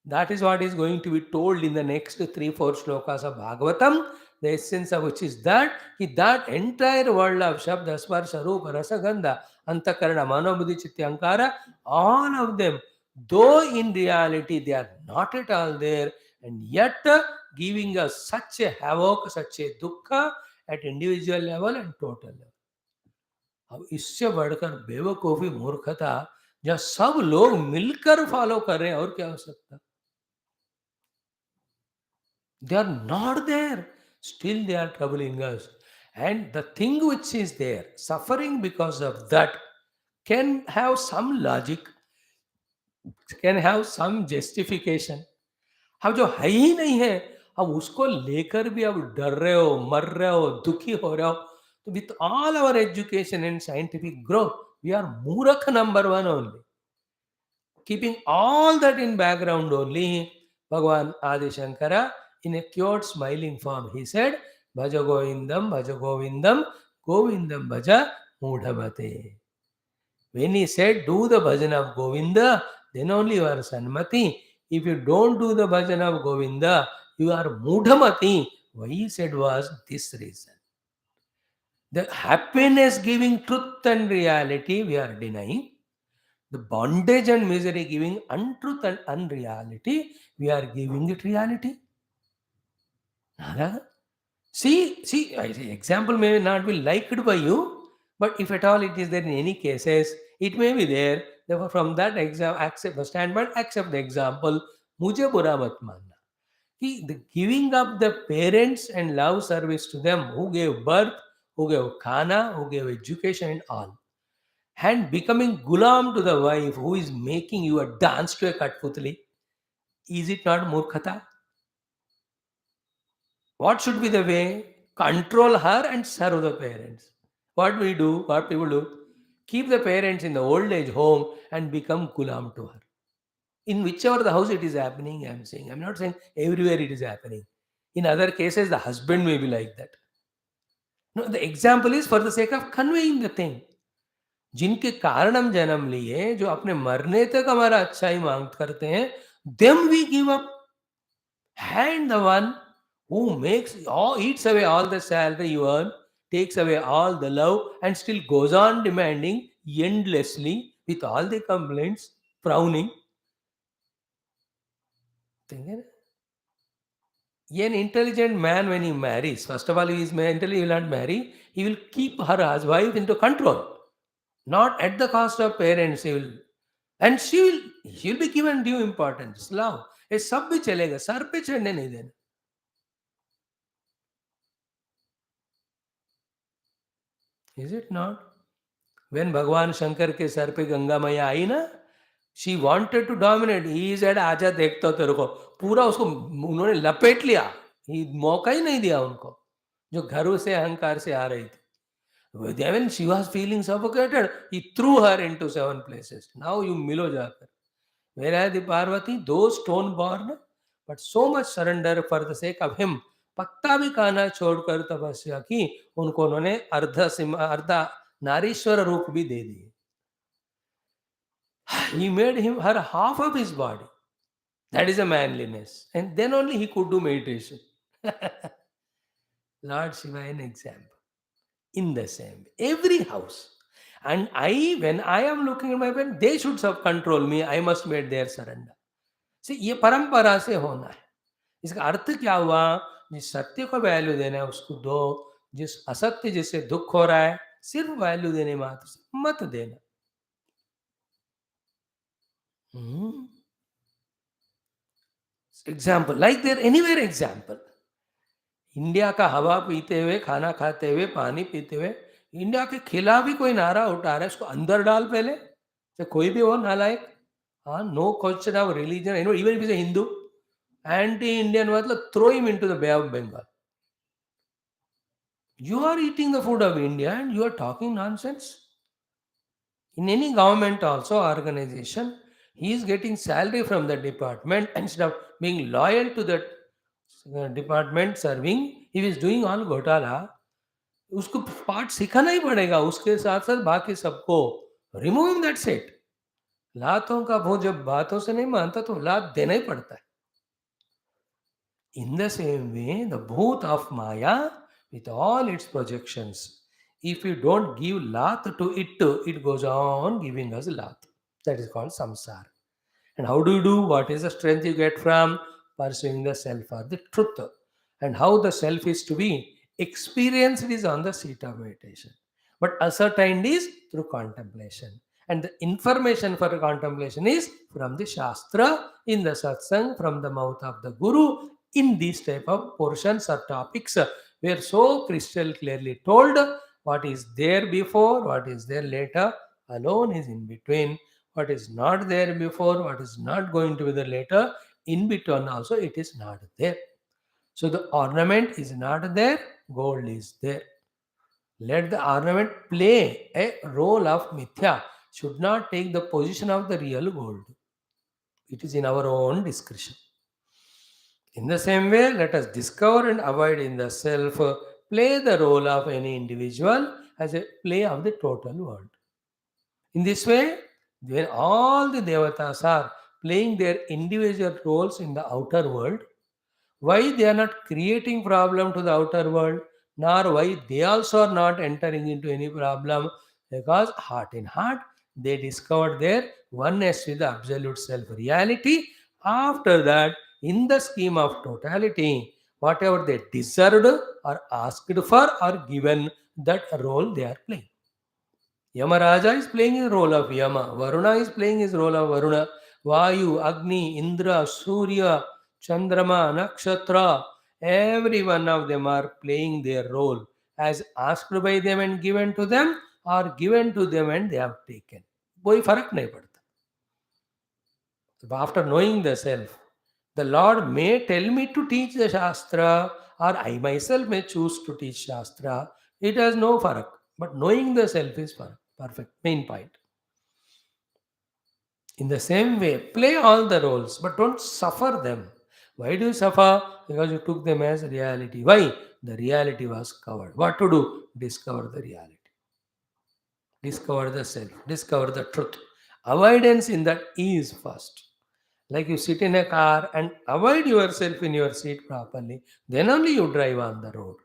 That is what is going to be told in the next 3-4 slokas of Bhagavatam. The essence of which is that entire world of Shabda, Sparsha, Rupa, Rasa, Gandha, Antakarana, Manobuddhi, Chityankara, all of them, though in reality they are not at all there, and yet giving us such a havoc, such a dukkha at individual level and total level. अब इससे बढ़कर बेवकूफ़ी मूर्खता जहाँ सब लोग मिलकर follow कर रहे हैं, और क्या हो सकता? They are not there. Still they are troubling us. And the thing which is there, suffering because of that, can have some logic, can have some justification. अब जो है ही नहीं है, अब उसको लेकर भी अब डर रहे हो, मर रहे हो, दुखी हो रहे हो. तो with all our education and scientific growth, we are मूर्ख number one only. Keeping all that in background only, Bhagavan Adi Shankara, in a cured smiling form, he said, Bhaja Govindam, Govindam Bhaja Mudhamate. When he said, do the bhajan of Govinda, then only you are Sanmati. If you don't do the bhajan of Govinda, you are Mudhamati. Why he said was this reason. The happiness giving truth and reality we are denying. The bondage and misery giving untruth and unreality, we are giving it reality. See, example may not be liked by you, but if at all it is there in any cases, it may be there. Therefore, from that standpoint, accept the example. Mujhe bura mat manna. The giving up the parents and love service to them who gave birth, who gave khana, who gave education and all, and becoming gulam to the wife who is making you a dance to a Katputli, is it not murkhata? What should be the way? Control her and serve the parents. What we do, what people do, keep the parents in the old age home and become gulam to her. In whichever the house it is happening, I'm saying. I'm not saying everywhere it is happening. In other cases, the husband may be like that. No, the example is for the sake of conveying the thing. जिनके कारण हम जन्म लिए, जो अपने मरने तक हमारा अच्छाई मांग करते हैं, them we give up. And the one who eats away all the salary you earn, takes away all the love, and still goes on demanding endlessly with all the complaints, frowning. Think है ना? An intelligent man, when he marries, first of all, he is intelligent, he will not marry. He will keep his wife into control, not at the cost of parents. He will, and she will be given due importance. Love, ये सब भी चलेगा, sir पे चढ़ने नहीं देना. Is it not? When भगवान शंकर के सर पे गंगा मैया आई ना, she wanted to dominate. He said आजा देखता हूं तेरे को. पूरा उसको उन्होंने लपेट लिया. मौका ही नहीं दिया उनको, जो घरों से अहंकार से आ रही थी. When she was feeling suffocated, he threw her into 7 places. Now you milo जाकर. Whereas the Parvati, though stone born, but so much surrender for the sake of him. पत्ता भी खाना छोड़कर तपस्या की. उनको उन्होंने अर्धा नारीश्वर रूप भी दे दिए. He made him her half of his body. That is a manliness. And then only he could do meditation. Lord Shiva, an example. In the same way, every house. And when I am looking at my parents, they should control me. I must make their surrender. See, ये परंपरा से होना है. इसका अर्थ क्या हुआ? जिस सत्य को वैल्यू देना है उसको दो. जिस असत्य जिससे दुख हो रहा है, सिर्फ वैल्यू देने मात्र से मत देना. Example like there anywhere example. India का हवा पीते हुए, खाना खाते हुए, पानी पीते हुए, इंडिया के खिलाफ भी कोई नारा उठा रहा है, उसको अंदर डाल पहले. चाहे कोई भी हो नालायक. हाँ, no question of religion. Even if is a Hindu, anti Indian मतलब throw him into the Bay of Bengal. You are eating the food of India and you are talking nonsense. In any government also organization, he is getting salary from the department. Instead of being loyal to that department serving, he is doing all घोटाला. उसको पाठ सिखाना ही पड़ेगा. उसके साथ साथ बाकी सबको रिमूव हिम. That's it. लातों का भोज जब बातों से नहीं मानता तो लात देना ही पड़ता है. In the same way, the bhoot of Maya, with all its projections, if you don't give lat to it, it goes on giving us lat. That is called samsara. And how do you do? What is the strength you get from pursuing the self or the truth? And how the self is to be experienced is on the seat of meditation. But ascertained is through contemplation. And the information for contemplation is from the Shastra, in the satsang, from the mouth of the Guru, in these type of portions or topics were so crystal clearly told. What is there before, what is there later, alone is in between. What is not there before, what is not going to be there later, in between also it is not there. So the ornament is not there, gold is there. Let the ornament play a role of mithya, should not take the position of the real gold. It is in our own discretion. In the same way, let us discover and avoid in the self, play the role of any individual as a play of the total world. In this way, when all the devatas are playing their individual roles in the outer world, why they are not creating problem to the outer world, nor why they also are not entering into any problem, because heart in heart they discovered their oneness with the absolute self reality. After that, in the scheme of totality, whatever they deserved or asked for or given, that role they are playing. Yamaraja is playing his role of Yama. Varuna is playing his role of Varuna. Vayu, Agni, Indra, Surya, Chandrama, Nakshatra, every one of them are playing their role as asked by them and given to them, or given to them and they have taken. कोई फर्क नहीं पड़ता. After knowing the self, the Lord may tell me to teach the Shastra or I myself may choose to teach Shastra. It has no farak. But knowing the self is farak. Perfect. Main point. In the same way, play all the roles, but don't suffer them. Why do you suffer? Because you took them as reality. Why? The reality was covered. What to do? Discover the reality. Discover the self. Discover the truth. Avoidance in that is first. Like you sit in a car and avoid yourself in your seat properly, then only you drive on the road.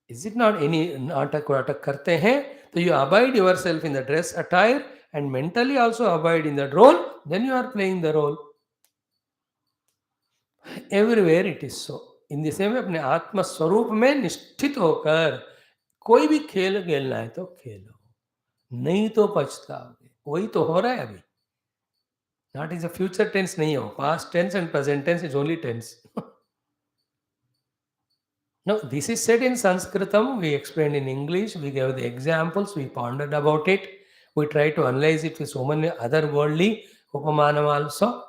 Is it not any नाटक वाटक करते हैं तो you abide yourself in the dress attire and mentally also abide in that role, then you are playing the role. Everywhere it is so. In the same way अपने आत्म स्वरूप में निष्ठित होकर कोई भी खेल खेलना है तो खेलो, नहीं तो पछताओगे. वही तो हो रहा है अभी. Not is a future tense नहीं हो. Past tense and present tense is only tense. No, this is said in Sanskritam. We explained in English. We gave the examples. We pondered about it. We try to analyze it with so many other worldly upamanam also.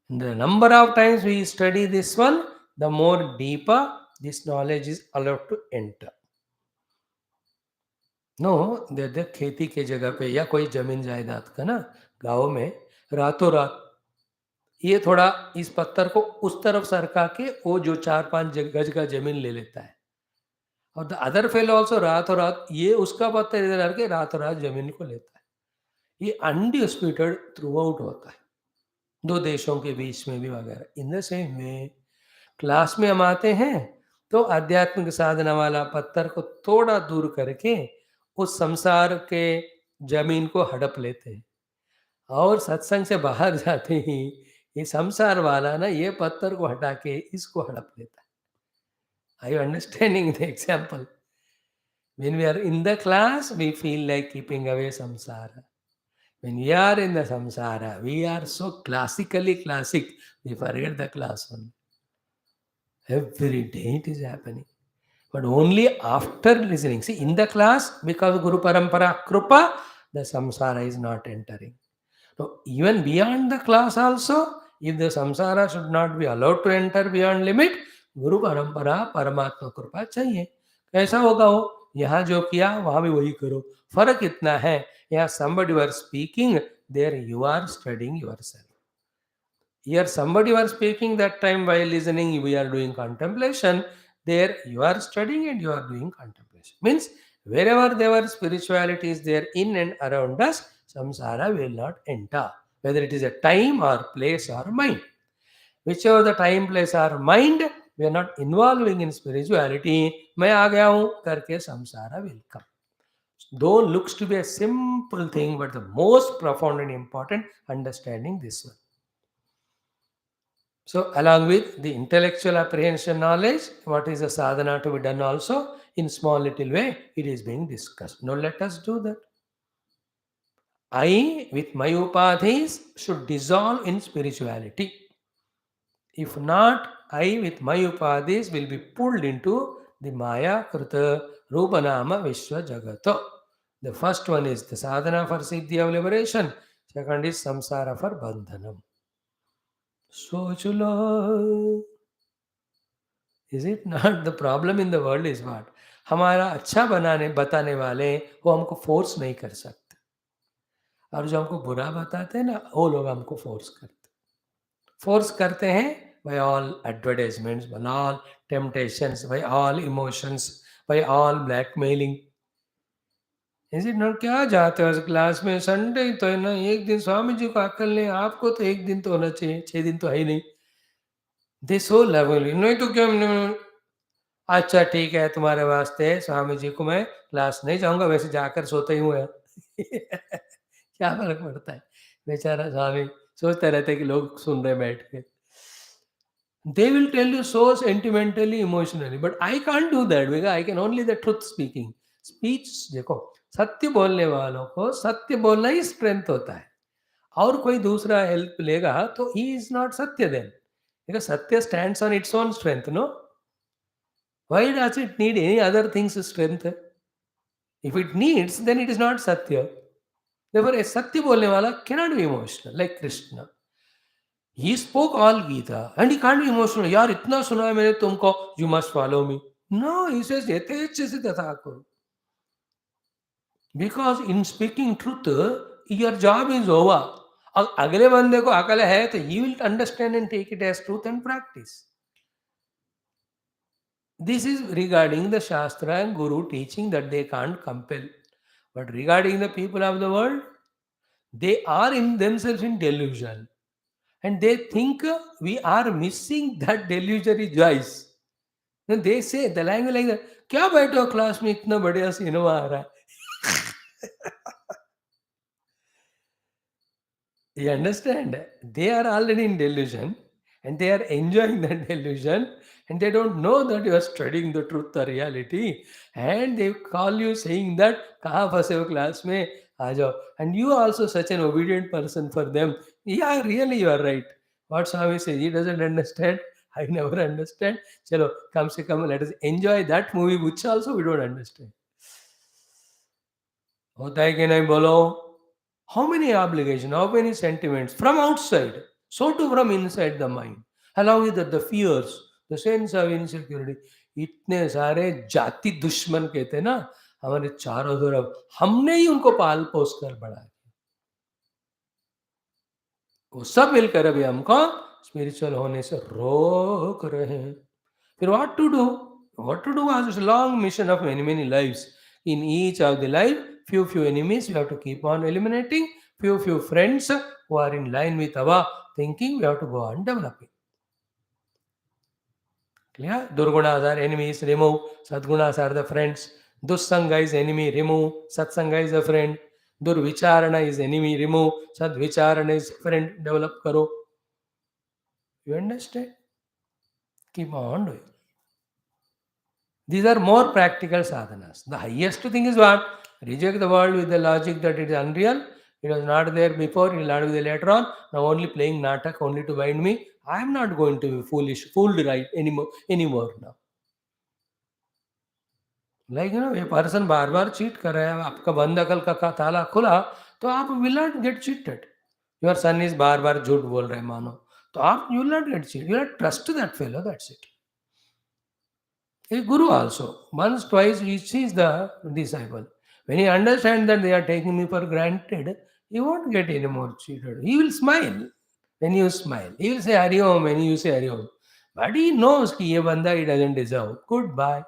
The number of times we study this one, the more deeper this knowledge is allowed to enter. No, the खेती के जगह पे या कोई जमीन जायदाद का ना गाँव में रातों रात ये थोड़ा इस पत्थर को उस तरफ सरका के वो जो 4-5 गज का जमीन ले लेता है. और द अदर फेलो ऑल्सो रातों रात ये उसका पत्थर इधर करके रातों रात जमीन को लेता है. ये अनडिस्प्यूटेड थ्रू आउट होता है दो देशों के बीच में भी वगैरह. In the same way class में हम आते हैं तो आध्यात्मिक साधना वाला पत्थर को थोड़ा दूर करके उस संसार के जमीन को हड़प लेते हैं और सत्संग से बाहर जाते ही ये संसार वाला ना ये पत्थर को हटा के इसको हड़प लेता है. Are you understanding the example? When we are in the class, we feel like keeping away samsara. When we are in the samsara, we are so classically classic, we forget the class one. Every day it is happening. But only after listening. See, in the class, because Guru Parampara Krupa, the samsara is not entering. So, even beyond the class also, if the samsara should not be allowed to enter beyond limit, गुरु परंपरा परमात्मा कृपा चाहिए. कैसा होगा वो? यहाँ जो किया वहाँ भी वही करो. फर्क इतना है, यहाँ somebody were speaking, there you are studying yourself. Here somebody was speaking that time while listening, we are doing contemplation. There you are studying and you are doing contemplation. Means wherever there spirituality is there in and around us, samsara will not enter. Whether it is a time or place or mind. Whichever the time, place or mind, we are not involving in spirituality. मैं आ गया हूँ करके samsara will come. Though looks to be a simple thing, but the most profound and important understanding this one. So, along with the intellectual apprehension knowledge, what is the sadhana to be done also, in small little way, it is being discussed. Now, let us do that. I, with my upadhis, should dissolve in spirituality. If not, I, with my upadhis, will be pulled into the Maya Krita Rupanama Vishwa Jagata. The first one is the sadhana for siddhi of liberation. Second is samsara for bandhanam. सोच लो. Is it not? The problem in the world is what? हमारा अच्छा बताने वाले वो हमको force नहीं कर सकते और जो हमको बुरा बताते हैं ना वो लोग हमको फोर्स करते हैं by all advertisements, by all temptations, by all emotions, by all blackmailing. Is it not? क्या जाते हो उस क्लास में? संडे ही तो है ना, एक दिन स्वामी जी को अक्ल नहीं, आपको तो एक दिन तो होना चाहिए, 6 दिन तो है ही नहीं. दे सो लेवल नहीं तो क्या. अच्छा ठीक है, तुम्हारे वास्ते स्वामी जी को मैं क्लास नहीं जाऊंगा, वैसे जाकर सोते ही हुए. क्या फर्क पड़ता है? बेचारा स्वामी सोचते रहते कि लोग सुन रहे बैठ के. They will tell you so sentimentally, emotionally, but I can't do that because I can only the truth speaking. Speech देखो, सत्य बोलने वालों को सत्य बोलना ही स्ट्रेंथ होता है. और कोई दूसरा हेल्प लेगा तो he is not सत्य then. Because satya stands on its own strength, no? Why does it need any other thing's strength? If it needs, then it is not satya. Therefore, a satya bolne wala cannot be emotional, like Krishna. He spoke all Gita and he can't be emotional. यार इतना सुना है मैंने तुमको, you must follow me. No, he says यथेच्छसि तथा कुरु. Because in speaking truth, your job is over. अगले बंदे को अकल है तो he will understand and take it as truth and practice. This is regarding the Shastra and Guru teaching that they can't compel. But regarding the people of the world, they are in themselves in delusion. And they think we are missing that delusionary joys. Then they say the language like that, क्या बैठे हो class में इतना बढ़िया cinema आ रहा है. You understand? They are already in delusion and they are enjoying that delusion and they don't know that you are studying the truth or reality and they call you saying that कहाँ फंसे हो class में आ जाओ. And you are also such an obedient person for them. Yeah, really you are right. What Swami says, he doesn't understand. I never understand. Chalo, come se come, let us enjoy that movie which also we don't understand. होता है कि नहीं बोलो. How many obligations, how many sentiments from outside, so too from inside the mind, along with that the fears, the sense of insecurity. इतने सारे जाति दुश्मन कहते हैं ना हमारे चारों तरफ, हमने ही उनको पाल पोस कर बढ़ाया. वो सब मिलकर अभी हमको स्पिरिचुअल होने से रोक रहे हैं. फिर what to do? What to do as a long mission of many many lives. In each of the life, few enemies we have to keep on eliminating, few friends who are in line with our thinking we have to go on developing. Clear? Durgunas are enemies, remove. Sadgunas are the friends. Dussanga is enemy, remove. Satsanga is a friend. Durvicharana is enemy, remove. Sadvicharana is friend, develop karo. You understand? Keep on doing. These are more practical sadhanas. The highest thing is what? Reject the world with the logic that it is unreal. It was not there before, it will not be there later on. Now only playing natak only to bind me. I am not going to be fooled right anymore now. Like ये person बार बार cheat कर रहा है, आपका बंद अकल का ताला खुला तो आप will not get cheated. Your son is बार बार झूठ बोल रहे मानो तो आप you will not get cheated. You will not trust that fellow, that's it. A guru also, once, twice, he sees the disciple. When he understands that they are taking me for granted, he won't get any more cheated. He will smile when you smile. He will say Hari Om when you say Hari Om. But he knows कि ये बंदा he doesn't deserve. Goodbye.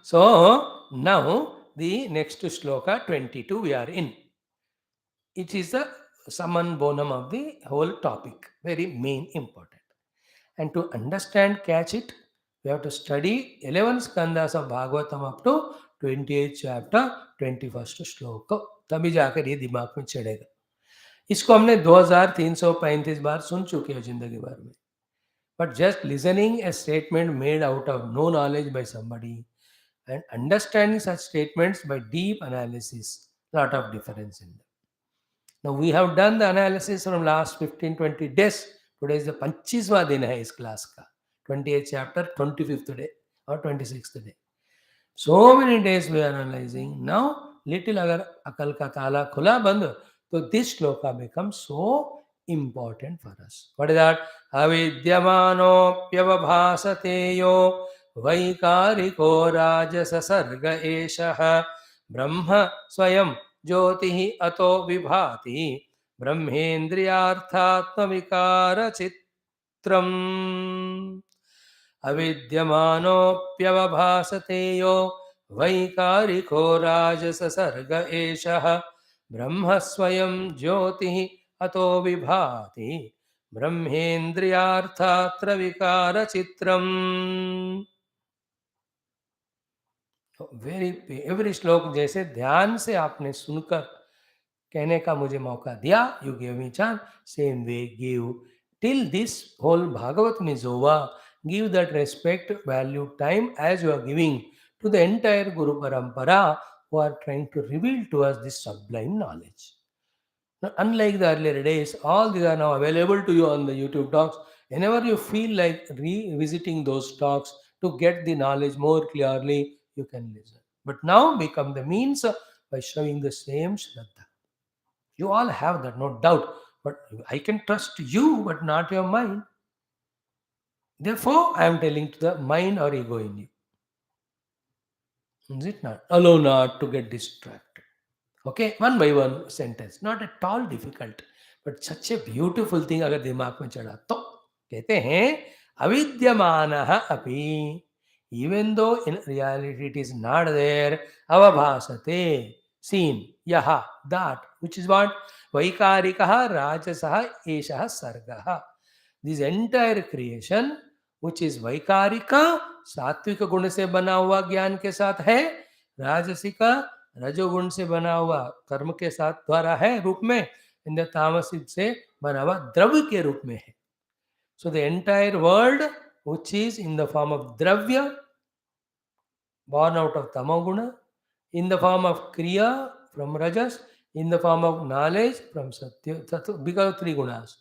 So now the next shloka 22 we are in. It is the summon bonum of the whole topic. Very main important. And to understand, catch it, we have to study 11 skandhas of Bhagavatam up to 28th chapter, 21st श्लोक. तभी जाकर ये दिमाग में चढ़ेगा. इसको हमने 2335 बार सुन चुके हैं जिंदगी भर में. But just listening a statement made out of no knowledge by somebody and understanding such statements by deep analysis, lot of difference in them. Now we have done the analysis from last 15-20 days. Today is the 25वां दिन है इस class का. 28th chapter, 25th day or 26th day. So many days we are analyzing. Now little अगर अकल का ताला खुला बंद तो this shloka becomes so important for us. What is that? अविद्यमानोऽप्यवभासते यो वैकारिको राजससर्ग एषः ब्रह्म स्वयं ज्योतिः अतो विभाति ब्रह्मेन्द्रियार्थात्मविकारचित्रम्. अविद्यमानोऽप्यवभासते यो वैकारिको राजससर्ग एषः ब्रह्म स्वयं ज्योतिः अतो विभाति ब्रह्मेन्द्रियार्थात्र विकारचित्रम्. एवरी श्लोक जैसे ध्यान से आपने सुनकर कहने का मुझे मौका दिया, you give me chance, same way give till this whole Bhagavatam is over. Give that respect, value, time as you are giving to the entire Guru Parampara who are trying to reveal to us this sublime knowledge. Now, unlike the earlier days, all these are now available to you on the YouTube talks. Whenever you feel like revisiting those talks to get the knowledge more clearly, you can listen. But now become the means by showing the same Shraddha. You all have that, no doubt. But I can trust you, but not your mind. Therefore, I am telling to the mind or ego in you. Is it not? Allow not to get distracted. Okay, one by one sentence. Not at all difficult, but such a beautiful thing अगर दिमाग में चढ़ा तो कहते हैं अविद्यमानः अपि, even though in reality it is not there, avabhasate, seen, yaha, that, which is what? Vaikarikaha rajasaha eshaha sargaha. This entire creation, which is वैकारिका, सात्विक गुण से बना हुआ ज्ञान के साथ है, राजसिका रजोगुण से बना हुआ कर्म के साथ द्वारा है रूप में, इन तामसिक से बना हुआ द्रव्य के रूप में है. So the entire world, which is in the form of dravya, born out of tamoguna, in the form of kriya from rajas, in the form of knowledge from satya, because of three gunas.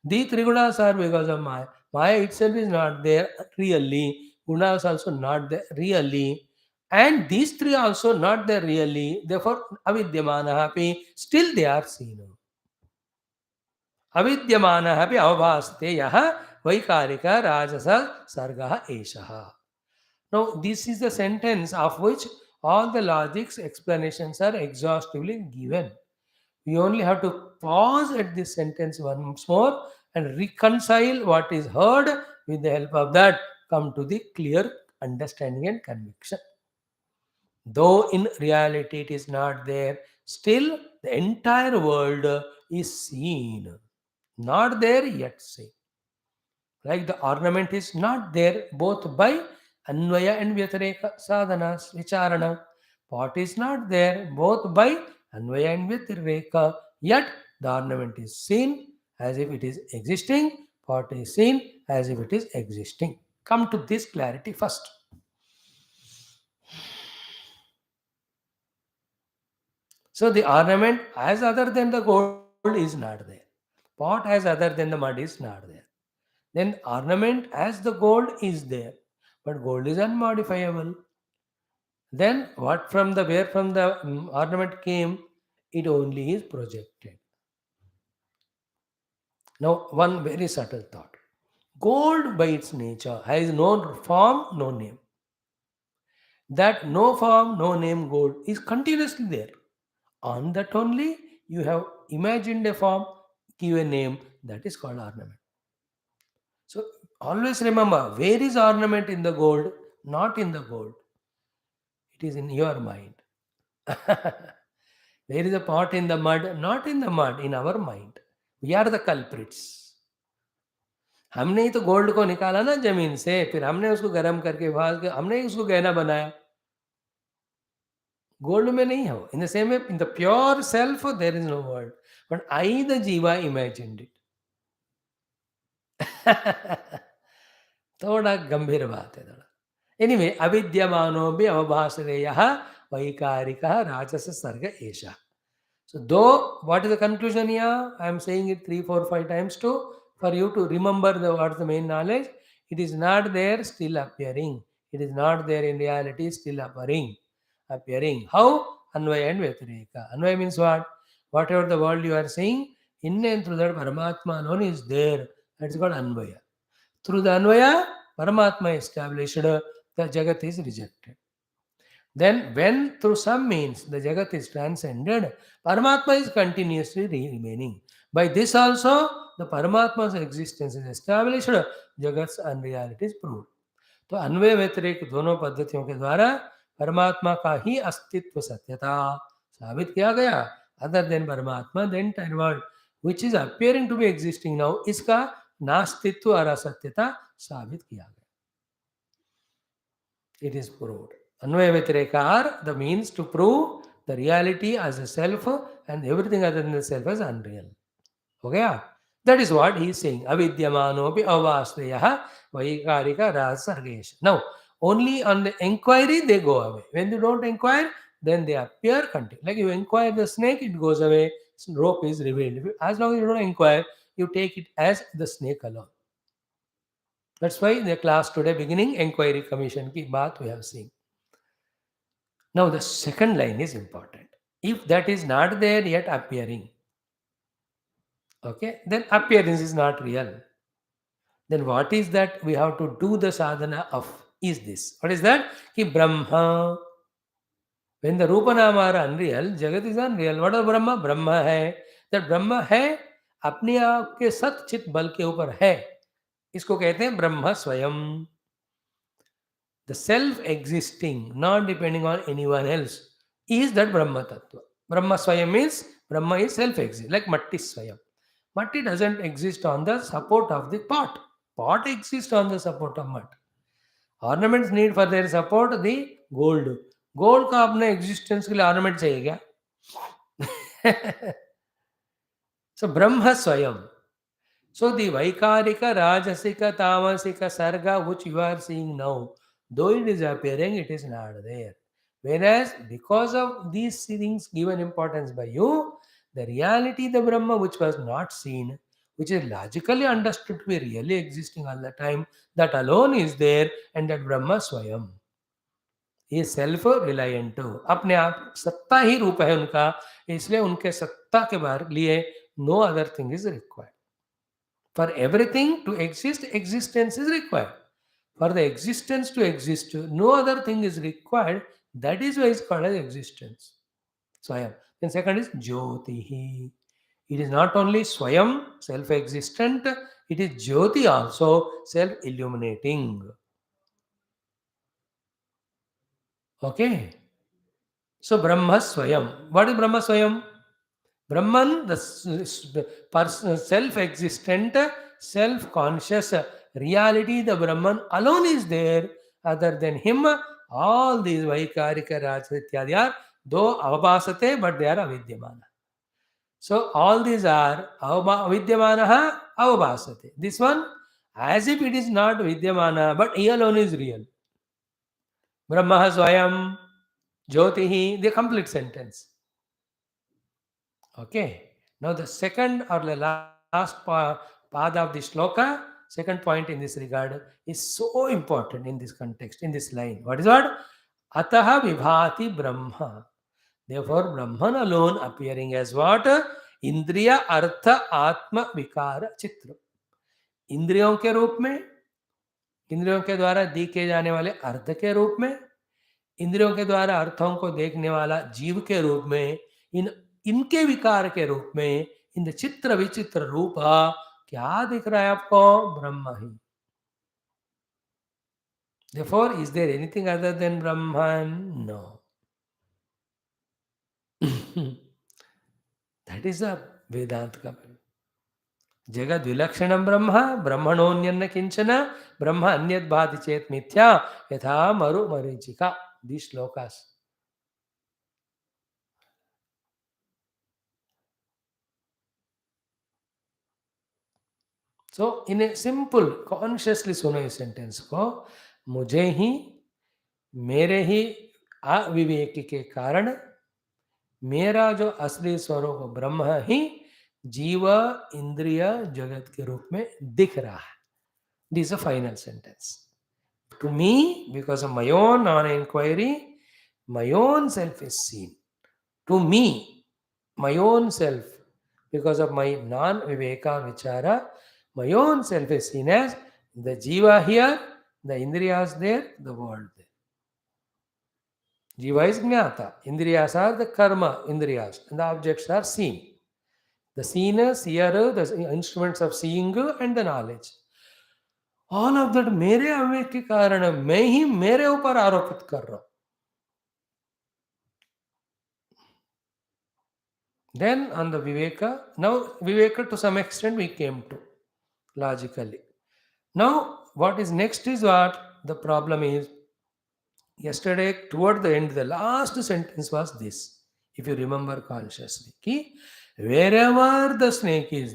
These three gunas are because of Maya. Maya itself is not there really. Gunas also not there really. And these three also not there really. Therefore, avidyamana happy, still they are seen. Avidyamana happy avavaste yaha vaikarika rajasa sargaha eshaha. Now, this is the sentence of which all the logics explanations are exhaustively given. We only have to pause at this sentence once more and reconcile what is heard. With the help of that, come to the clear understanding and conviction. Though in reality it is not there, still the entire world is seen. Not there yet seen. Like the ornament is not there both by Anvaya and Vyatareka sadhanas, vicharana. Pot is not there both by Anvaya and Vyatareka, yet the ornament is seen as if it is existing, pot is seen as if it is existing. Come to this clarity first. So the ornament as other than the gold is not there. Pot as other than the mud is not there. Then ornament as the gold is there, but gold is unmodifiable. Then what from the where from the ornament came, it only is projected. Now one very subtle thought. Gold by its nature has no form, no name. That no form, no name gold is continuously there. On that only you have imagined a form, give a name, that is called ornament. So always remember, where is ornament in the gold? Not in the gold. It is in your mind. Where is a pot in the mud? Not in the mud, in our mind. We are the culprits. हमने ही तो gold को निकाला ना जमीन से, फिर हमने उसको गर्म करके हमने ही उसको गहना बनाया. गोल्ड में नहीं हो. In the same way, in the pure self, there is no world. But I, the jiva, imagined it. थोड़ा गंभीर बात है थोड़ा. एनीवे, अविद्यमानो भी अवभासरेयः वैकारिकः राजस सर्ग एषः. So though what is the conclusion here? I am saying it 3, 4, 5 times too for you to remember what is the main knowledge. It is not there, still appearing. It is not there in reality, still appearing. Appearing. How? Anvaya and Vyatireka. Anvaya means what? Whatever the world you are seeing, in and through that Paramatma alone is there. That is called Anvaya. Through the Anvaya, Paramatma established, the Jagat is rejected. Then when through some means the Jagat is transcended, Paramatma is continuously remaining. By this also, the Paramatma's existence is established, Jagat's unreality is proved. तो अन्वय व्यतिरेक दोनों पद्धतियों के द्वारा परमात्मा का ही अस्तित्व सत्यता साबित किया गया. अदर देन परमात्मा the entire world which is appearing to be existing now, इसका नास्तित्व और असत्यता साबित किया गया. It is proved. Anvaya Vyatireka are the means to prove the reality as a self and everything other than the self as unreal. Okay? That is what he is saying. Avidyamanopi avastayah vaikarika rasargesha. Now, only on the inquiry they go away. When you don't inquire, then they appear continuous. Like you inquire the snake, it goes away. Rope is revealed. As long as you don't inquire, you take it as the snake alone. That's why in the class today beginning, inquiry commission ki baat we have seen. Now the second line is important. If that is not there yet appearing, okay, then appearance is not real. Then what is that we have to do the sadhana of? Is this? What is that? Ki Brahma. When the Rupa Nama are unreal, Jagat is unreal. What is Brahma? Brahma hai. That Brahma है अपने आप के सत चित बल के ऊपर है. इसको कहते हैं ब्रह्म स्वयं. The self existing, not depending on anyone else, is that Brahma Tattva. Brahma Swayam means Brahma is self existing, like Matti Swayam. Matti doesn't exist on the support of the pot. Pot exists on the support of mud. Ornaments need for their support the gold. Gold का अपने existence के लिए ornament चाहिए क्या? सो ब्रह्म स्वयं. So the Vaikarika, Rajasika, Tamasika, Sarga, which you are seeing now, though it is appearing, it is not there. Whereas, because of these things given importance by you, the reality, the Brahma, which was not seen, which is logically understood to be really existing all the time, that alone is there, and that Brahma Swayam is self-reliant too. अपने आप सत्ता ही रूप है उनका, इसलिए उनके सत्ता के बाहर लिए no other thing is required. For everything to exist, existence is required. For the existence to exist, no other thing is required. That is why it's called as existence. Swayam. Then second is Jyotihi. It is not only Swayam, self-existent, it is Jyoti also, self-illuminating. Okay. So Brahma Swayam. What is Brahma Swayam? Brahman, the person, self-existent, self-conscious reality, the Brahman alone is there. Other than him, all these Vaikarika, Rajasa, ityadi are, though avabhasate, but they are avidyamana. So all these are avidyamanaha, avabhasate. This one, as if it is not vidyamana, but he alone is real. Brahma Swayam, Jyotihi, the complete sentence. Okay. Now the second or the last pada of the shloka, second point in this regard, is so important in this context, in this line. What is what? Ataha vibhati Brahma. Therefore, Brahman alone appearing as what? Indriya Artha Atma Vikara Chitra. इंद्रियों के रूप में, इंद्रियों के द्वारा देखे जाने वाले अर्थ के रूप में, इंद्रियों के द्वारा अर्थों को देखने वाला जीव के रूप में, इनके विकार के रूप में, इन चित्र विचित्र रूप क्या दिख रहा है आपको? ब्रह्म ही. Therefore, is there anything other than Brahman? No. That is a Vedanta. जगद विलक्षणम ब्रह्म ब्रह्मणोन्यन्न किंचन ब्रह्म अन्यद भाति चेत मिथ्या यथा मरु मरीचिका. These shlokas. So in a simple, consciously सुनो इस सेंटेंस को, मुझे ही, मेरे ही अविवेक के कारण मेरा जो असली स्वरूप ब्रह्म ही जीव इंद्रिय जगत के रूप में दिख रहा है. This is a final sentence. To me, because of my own non-inquiry, my own self is seen. To me, my own self, because of my non-viveka vichara, my own self is seen as the jiva here, the indriyas there, the world there. Jiva is jnata, indriyas are the karma indriyas, and the objects are seen. The seer, seer, the instruments of seeing and the knowledge. All of that मेरे अविवेक के कारण मैं ही मेरे ऊपर आरोपित कर रहा हूं. Then on the Viveka, now Viveka to some extent we came to logically. Now what is next is what the problem is. Yesterday toward the end, the last sentence was this, if you remember consciously. Ki, wherever the snake is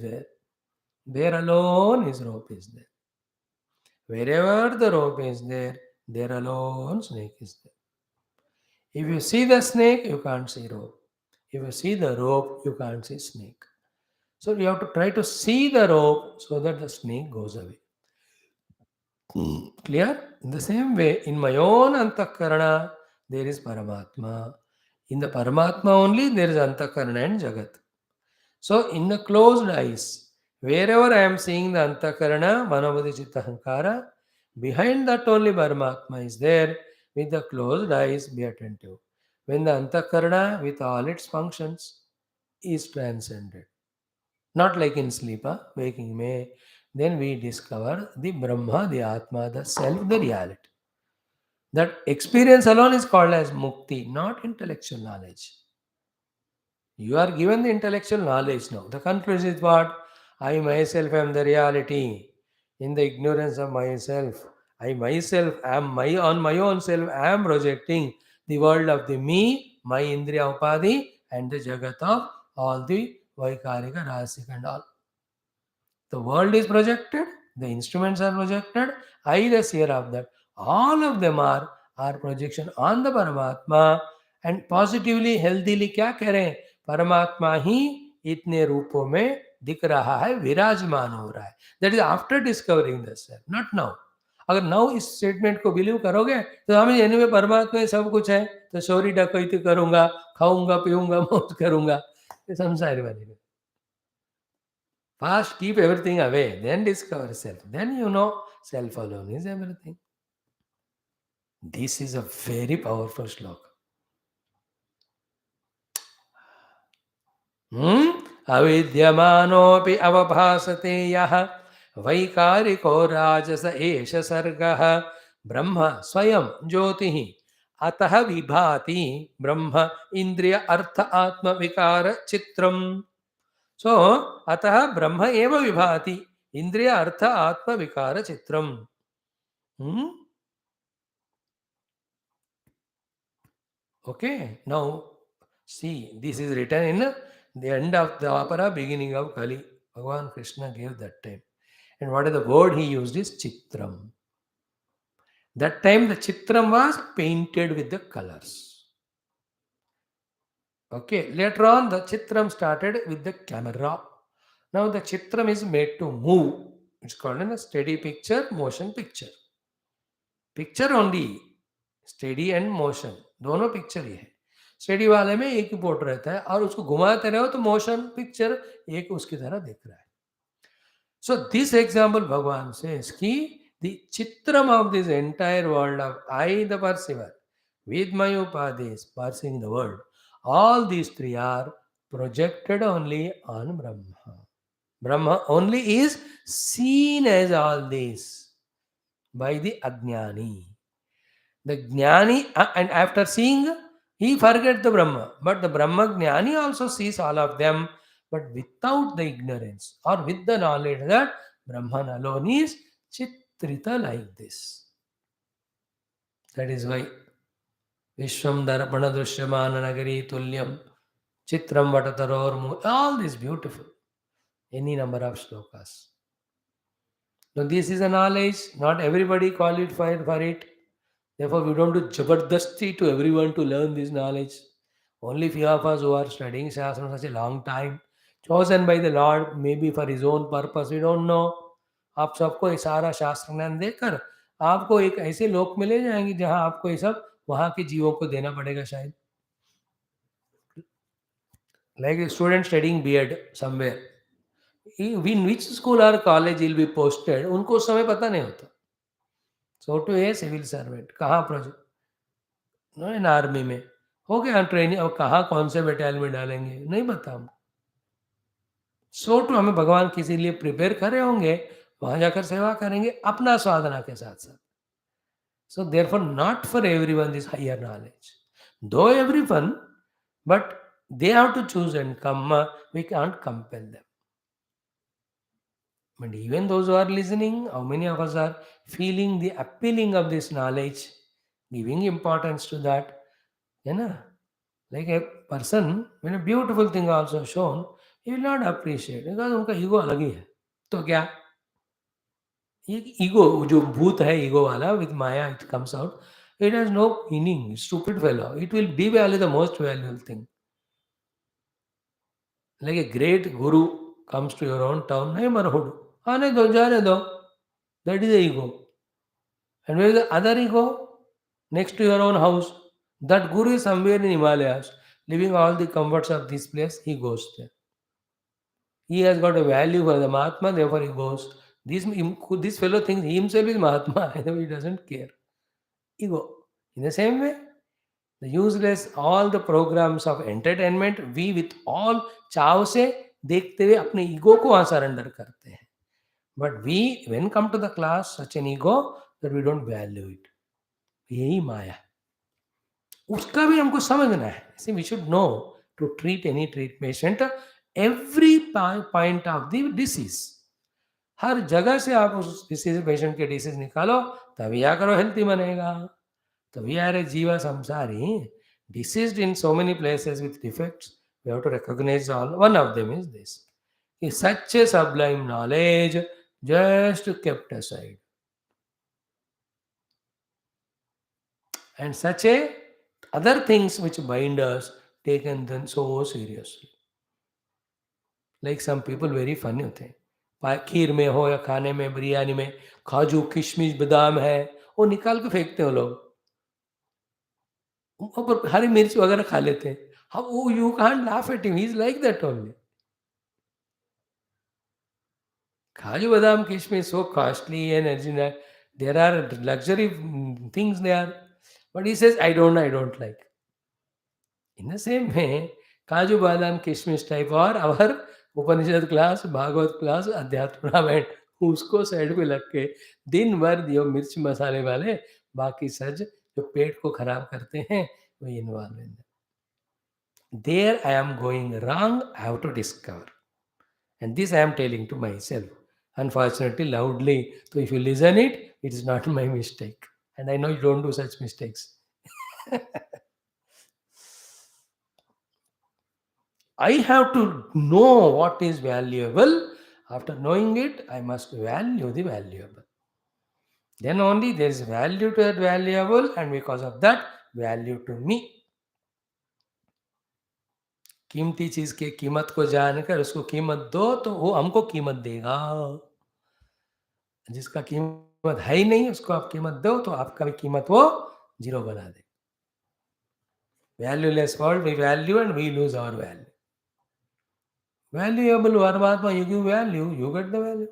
there alone his rope is there. Wherever the rope is there alone snake is there. If you see the snake, you can't see rope. If you see the rope, you can't see snake. So you have to try to see the rope so that the snake goes away. Clear? In the same way, in my own antakarana, there is Paramatma. In the Paramatma only there is Antakarana and Jagat. So in the closed eyes, wherever I am seeing the Antakarana, Manavadi Chitta Hankara, behind that only Paramatma is there. With the closed eyes, be attentive. When the Antakarana with all its functions is transcended. Not like in sleep, waking may, then we discover the Brahma, the Atma, the self, the reality. That experience alone is called as mukti, not intellectual knowledge. You are given the intellectual knowledge now. The conclusion is what? I myself am the reality. In the ignorance of myself, I myself am on my own self, I am projecting the world of the me, my Indriya Upadi, and the Jagat of all the Vaikarika, Rasika and all. The world is projected, the instruments are projected, I the seer of that. All of them are projection on the Paramatma and positively, healthily क्या करें परमात्मा ही इतने रूपों में दिख रहा है विराजमान हो रहा है that is after discovering the self not now अगर नाउ इस स्टेटमेंट को बिलीव करोगे तो हमें यानी में परमात्मा में सब कुछ है तो चोरी डकैती करूंगा खाऊंगा पीऊंगा मौज करूंगा ये संसारी वाली First, keep everything away, then discover self. Then you know self alone is everything. This is a very powerful sloka. अविद्यमानोऽपि अवभासते यः वैकारिको राजस एष सर्गः ब्रह्म स्वयं ज्योतिः अतः विभाति ब्रह्म इंद्रिय अर्थ आत्म विकार चित्रम् सो अतः ब्रह्म एव विभाति इंद्रिय अर्थ आत्म विकार चित्रम् Okay, now see, this is written in the end of the opera, beginning of Kali. Bhagavan Krishna gave that time. And what is the word he used is Chitram. That time the Chitram was painted with the colors. Okay, later on the Chitram started with the camera. Now the Chitram is made to move. It's called a steady picture, motion picture. Picture only, steady and motion. दोनों picture ही है steady वाले में एक ही port रहता है और उसको घुमाते रहो तो मोशन पिक्चर एक उसकी तरह दिख रहा है so this example Bhagwan says कि the chitram of this entire world of I the perceiver with my upadhis perceiving the world all these three are projected only on Brahma Brahma only is seen as all this by the ajnani The Jnani, and after seeing, he forgets the Brahma. But the Brahma Jnani also sees all of them, but without the ignorance or with the knowledge that Brahman alone is Chitrita like this. That is why Vishwam Darapana Drishyamana Nagari Tulyam Chitram Vatataror, all this beautiful. Any number of slokas. Now this is a knowledge, not everybody qualified for it. Therefore, we don't do jabardasti to everyone to learn this knowledge. Only few of us who are studying Shastra for such a long time, chosen by the Lord, maybe for His own purpose, we don't know. आप सबको ये सारा शास्त्र ज्ञान देकर आपको एक ऐसे लोक में ले जाएंगे जहां आपको ये सब वहां के जीवों को देना पड़ेगा शायद like a student studying B.Ed somewhere. In which school or college will be posted, उनको उस समय पता नहीं होता. So to a civil servant, कहाँ प्रोजेक्ट इन आर्मी में हो गया ट्रेनिंग और कहाँ कौन से बटालियन में डालेंगे नहीं पता हमको सो टू हमें भगवान किसी लिए प्रिपेयर करे होंगे वहां जाकर सेवा करेंगे अपना साधना के साथ साथ so therefore not for every one this higher knowledge though every one but they have to choose and come we can't compel them but even those who are listening how many of us are feeling the appealing of this knowledge giving importance to that you know like a person when a beautiful thing also shown he will not appreciate because उनका ego अलग ही है तो क्या ego जो भूत है ego वाला with maya it comes out it has no meaning stupid fellow it will be value the most valuable thing like a great guru comes to your own town नहीं मरहुड आने दो जाने दो that is the ego and where the other ego next to your own house That guru is somewhere in Himalayas, leaving all the comforts of this place, he goes there. He has got a value for the Mahatma, therefore he goes. This fellow thinks he himself is Mahatma, and he doesn't care. Ego. In the same way, the useless, all the programs of entertainment, we with all चाव से देखते हुए अपने ego को वहाँ surrender करते हैं. But we, when come to the class, such an ego that we don't value it. यही माया. उसका भी हमको समझना है. See, we should know to treat any treat patient every point of the disease. हर जगह से आप उस डिसीज पेशेंट के डिसीज निकालो, तभी आकर हेल्थी बनेगा. तभी यार जीवा संसारी deceased in so many places with defects. We have to recognize all. One of them is this. Is such a sublime knowledge just kept aside. And such a other things which bind us taken then so seriously. Like some people very funny होते हैं. खीर में हो या खाने में, बिरयानी में काजू किशमिश बादाम है, वो निकाल के फेंकते हैं वो लोग. ऊपर हरी मिर्च वगैरह खा लेते हैं. हम वो you can't laugh at him, he is like that only. Kaju badam kishmish so costly and original. There are luxury things there. But he says, I don't like. In the same way, Kaju badam kishmish type or our Upanishad class, Bhagavad class, Adhyatma Ramayana, उसको side पे लग के दिन भर दियो मिर्च मसाले वाले, बाकी सज जो पेट को खराब करते हैं वही involve in. There I am going wrong, I have to discover. And this I am telling to myself. Unfortunately, loudly. So if you listen it, it is not my mistake. And I know you don't do such mistakes. I have to know what is valuable. After knowing it, I must value the valuable. Then only there is value to that valuable, and because of that, value to me. कीमती चीज के कीमत को जानकर उसको कीमत दो तो वो हमको कीमत देगा. जिसका कीमत है ही नहीं उसको आप कीमत दो तो आपका भी कीमत वो जीरो बना दे. Valueless world, we value and we lose our value. Valuable Paramatma, you give value, you get the value.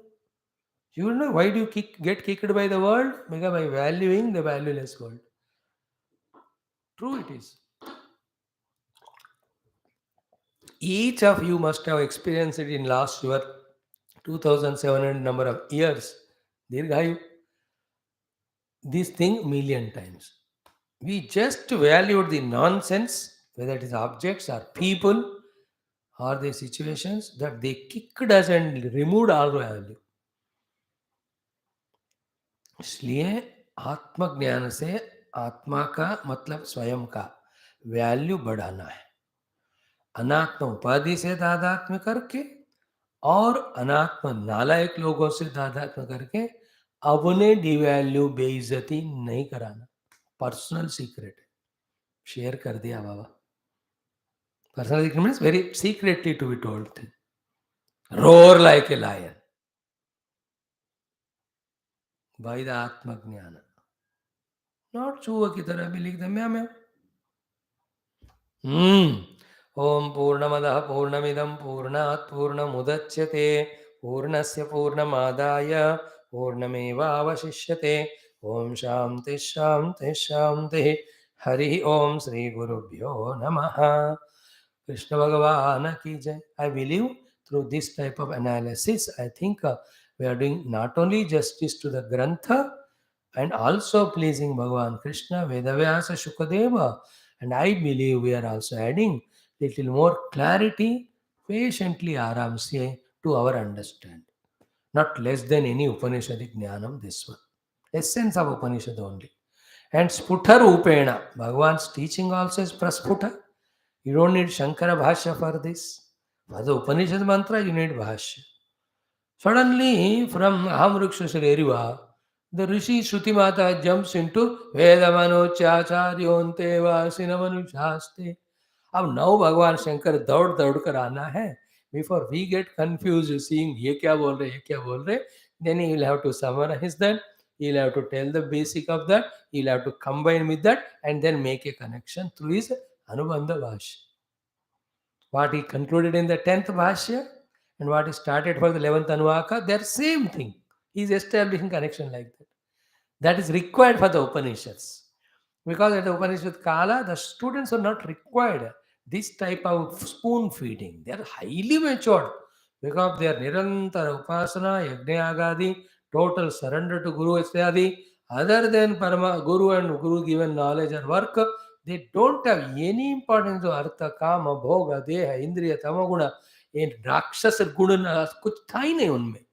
You know why do you get kicked by the world? Because by valuing the valueless world. True it is. Each of you must have experienced it in last your 2700 number of years. Dirghayu. This thing million times. We just valued the nonsense, whether it is objects or people or the situations, that they kicked us and removed our value. इसलिए आत्मज्ञान से आत्मा का मतलब स्वयं का value बढ़ाना है. अनात्म उपाधि से तादात्म्य करके और अनात्म नालायक लोगों से तादात्म्य करके अपने डिवैल्यू बेइज्जती नहीं कराना. पर्सनल सीक्रेट शेयर कर दिया बाबा. Personal secret means very secretly to be told thing. Roar like a lion by the atmajnana. Not चूहा की तरह भी लिख दे म्या म्या. ओम पूर्णमदः पूर्णमिदं पूर्णात् पूर्णमुदच्यते पूर्णस्य पूर्णमादाय पूर्णमेवावशिष्यते. ओम शांति शांति शांति. हरि ओम श्री गुरुभ्यो नमः. Krishna Bhagavan ki jai. I believe through this type of analysis, I think we are doing not only justice to the Grantha and also pleasing Bhagavan Krishna, Vyasa Shukadeva, and I believe we are also adding little more clarity, patiently aram se, to our understanding. Not less than any Upanishadic Jnanam, this one. Essence of Upanishad only. And Sputar Upena, Bhagavan's teaching also is Prasputa. You don't need Shankara Bhashya for this. For the Upanishad mantra, you need Bhashya. Suddenly, from Ahamruksha Eriva, the Rishi Shrutimata jumps into Vedamano Chacharyonte Vasinamanu Shaste. अब now भगवान शंकर दौड़ दौड़ कर आना है. Before we get confused seeing ये क्या बोल रहे, then he will have to summarize that. He'll have to tell the basic of that, he'll have to combine with that, and then make a connection through his Anubandha Bhashya. What he concluded in the 10th Bhashya and what he started for the 11th Anuvaka, they're same thing. He's establishing connection like that. That is required for the Upanishads. Because at the Upanishad Kala, the students are not required this type of spoon feeding. They are highly matured because they are Nirantara Upasana, Yajna Agadi, total surrender to Guru Ityadi. Other than Parama Guru and Guru given knowledge and work, they don't have any importance of Artha, Kama, Bhoga, Deha, Indriya, Tamaguna, in Rakshasa Guna, kuch tha hi nahi unme.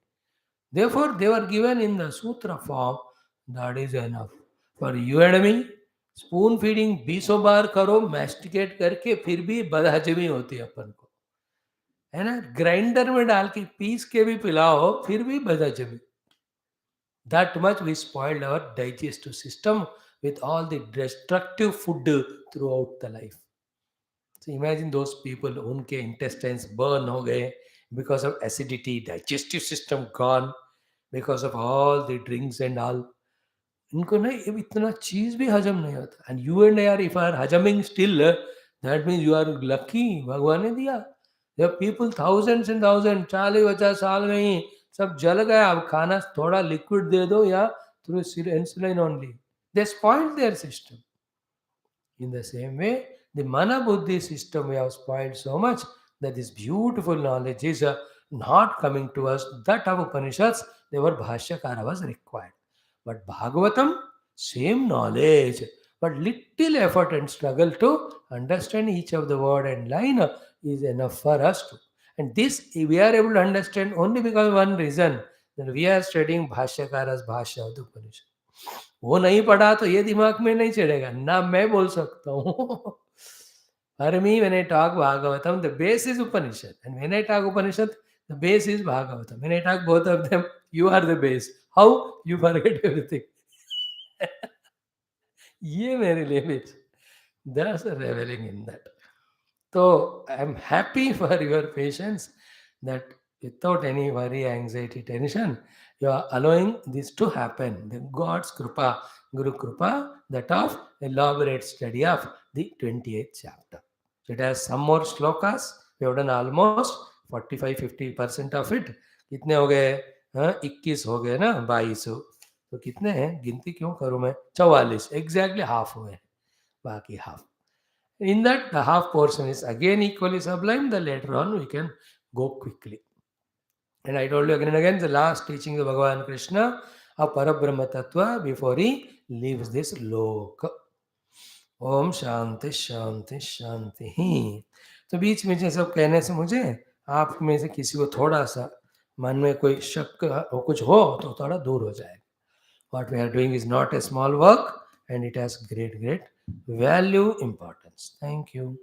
Therefore, they were given in the sutra form. That is enough. For you and me, spoon feeding 20 बार करो, masticate करके, फिर भी बदहजमी होती है अपन को, है ना. Grinder में डाल के पीस के भी पिलाओ, फिर भी बदहजमी. That much we spoiled our digestive system with all the destructive food throughout the life. So imagine those people, उनके intestines burn हो गए because of acidity, digestive system gone because of all the drinks and all. इनको ना ये इतना चीज भी हजम नहीं होता. And you and I are if are हजमिंग still, that means you are lucky, भगवान ने दिया. जब पीपल थाउजेंड्स एंड थाउजेंड 40-50 साल में ही सब जल गया, अब खाना थोड़ा लिक्विड दे दो या through insulin only, they spoiled there system. In the same way, the Mana Buddhi system we have spoiled so much that this beautiful knowledge is not coming to us. That of Upanishads, their Bhashyakara was required. But Bhagavatam, same knowledge, but little effort and struggle to understand each of the word and line is enough for us to. And this we are able to understand only because of one reason, that we are studying Bhashyakara's Bhashya of the Upanishad. वो नहीं पढ़ा तो ये दिमाग में नहीं चढ़ेगा ना. मैं बोल सकता हूँ for me, when I talk Bhagavatam, the base is Upanishad, and when I talk Upanishad, the base is Bhagavatam. When I talk both of them, you are the base. How? You forget everything. ये मेरे लिए भी. There's a reveling in that. So I'm happy for your patience that without any worry, anxiety, tension, you are allowing this to happen. The God's Kripa, Guru Kripa, that of elaborate study of the 28th chapter. So it has some more slokas. We have done almost 45-50% of it. कितने हो गए? 21 हो गए ना, 22. तो कितने हैं? गिनती क्यों करूं मैं? 44. Exactly half हुए हैं. बाकी half. In that, the half portion is again equally sublime. The later on we can go quickly. And I told you again and again, the last teaching of Bhagavan Krishna of Parabrahma Tattva before he leaves this loka. Om Shanti शांति शांति ही. तो बीच में ये सब कहने से मुझे आप में से किसी को थोड़ा सा मन में कोई शक हो, कुछ हो तो थोड़ा दूर हो जाए. What we are doing is not a small work and it has great value, importance. Thank you.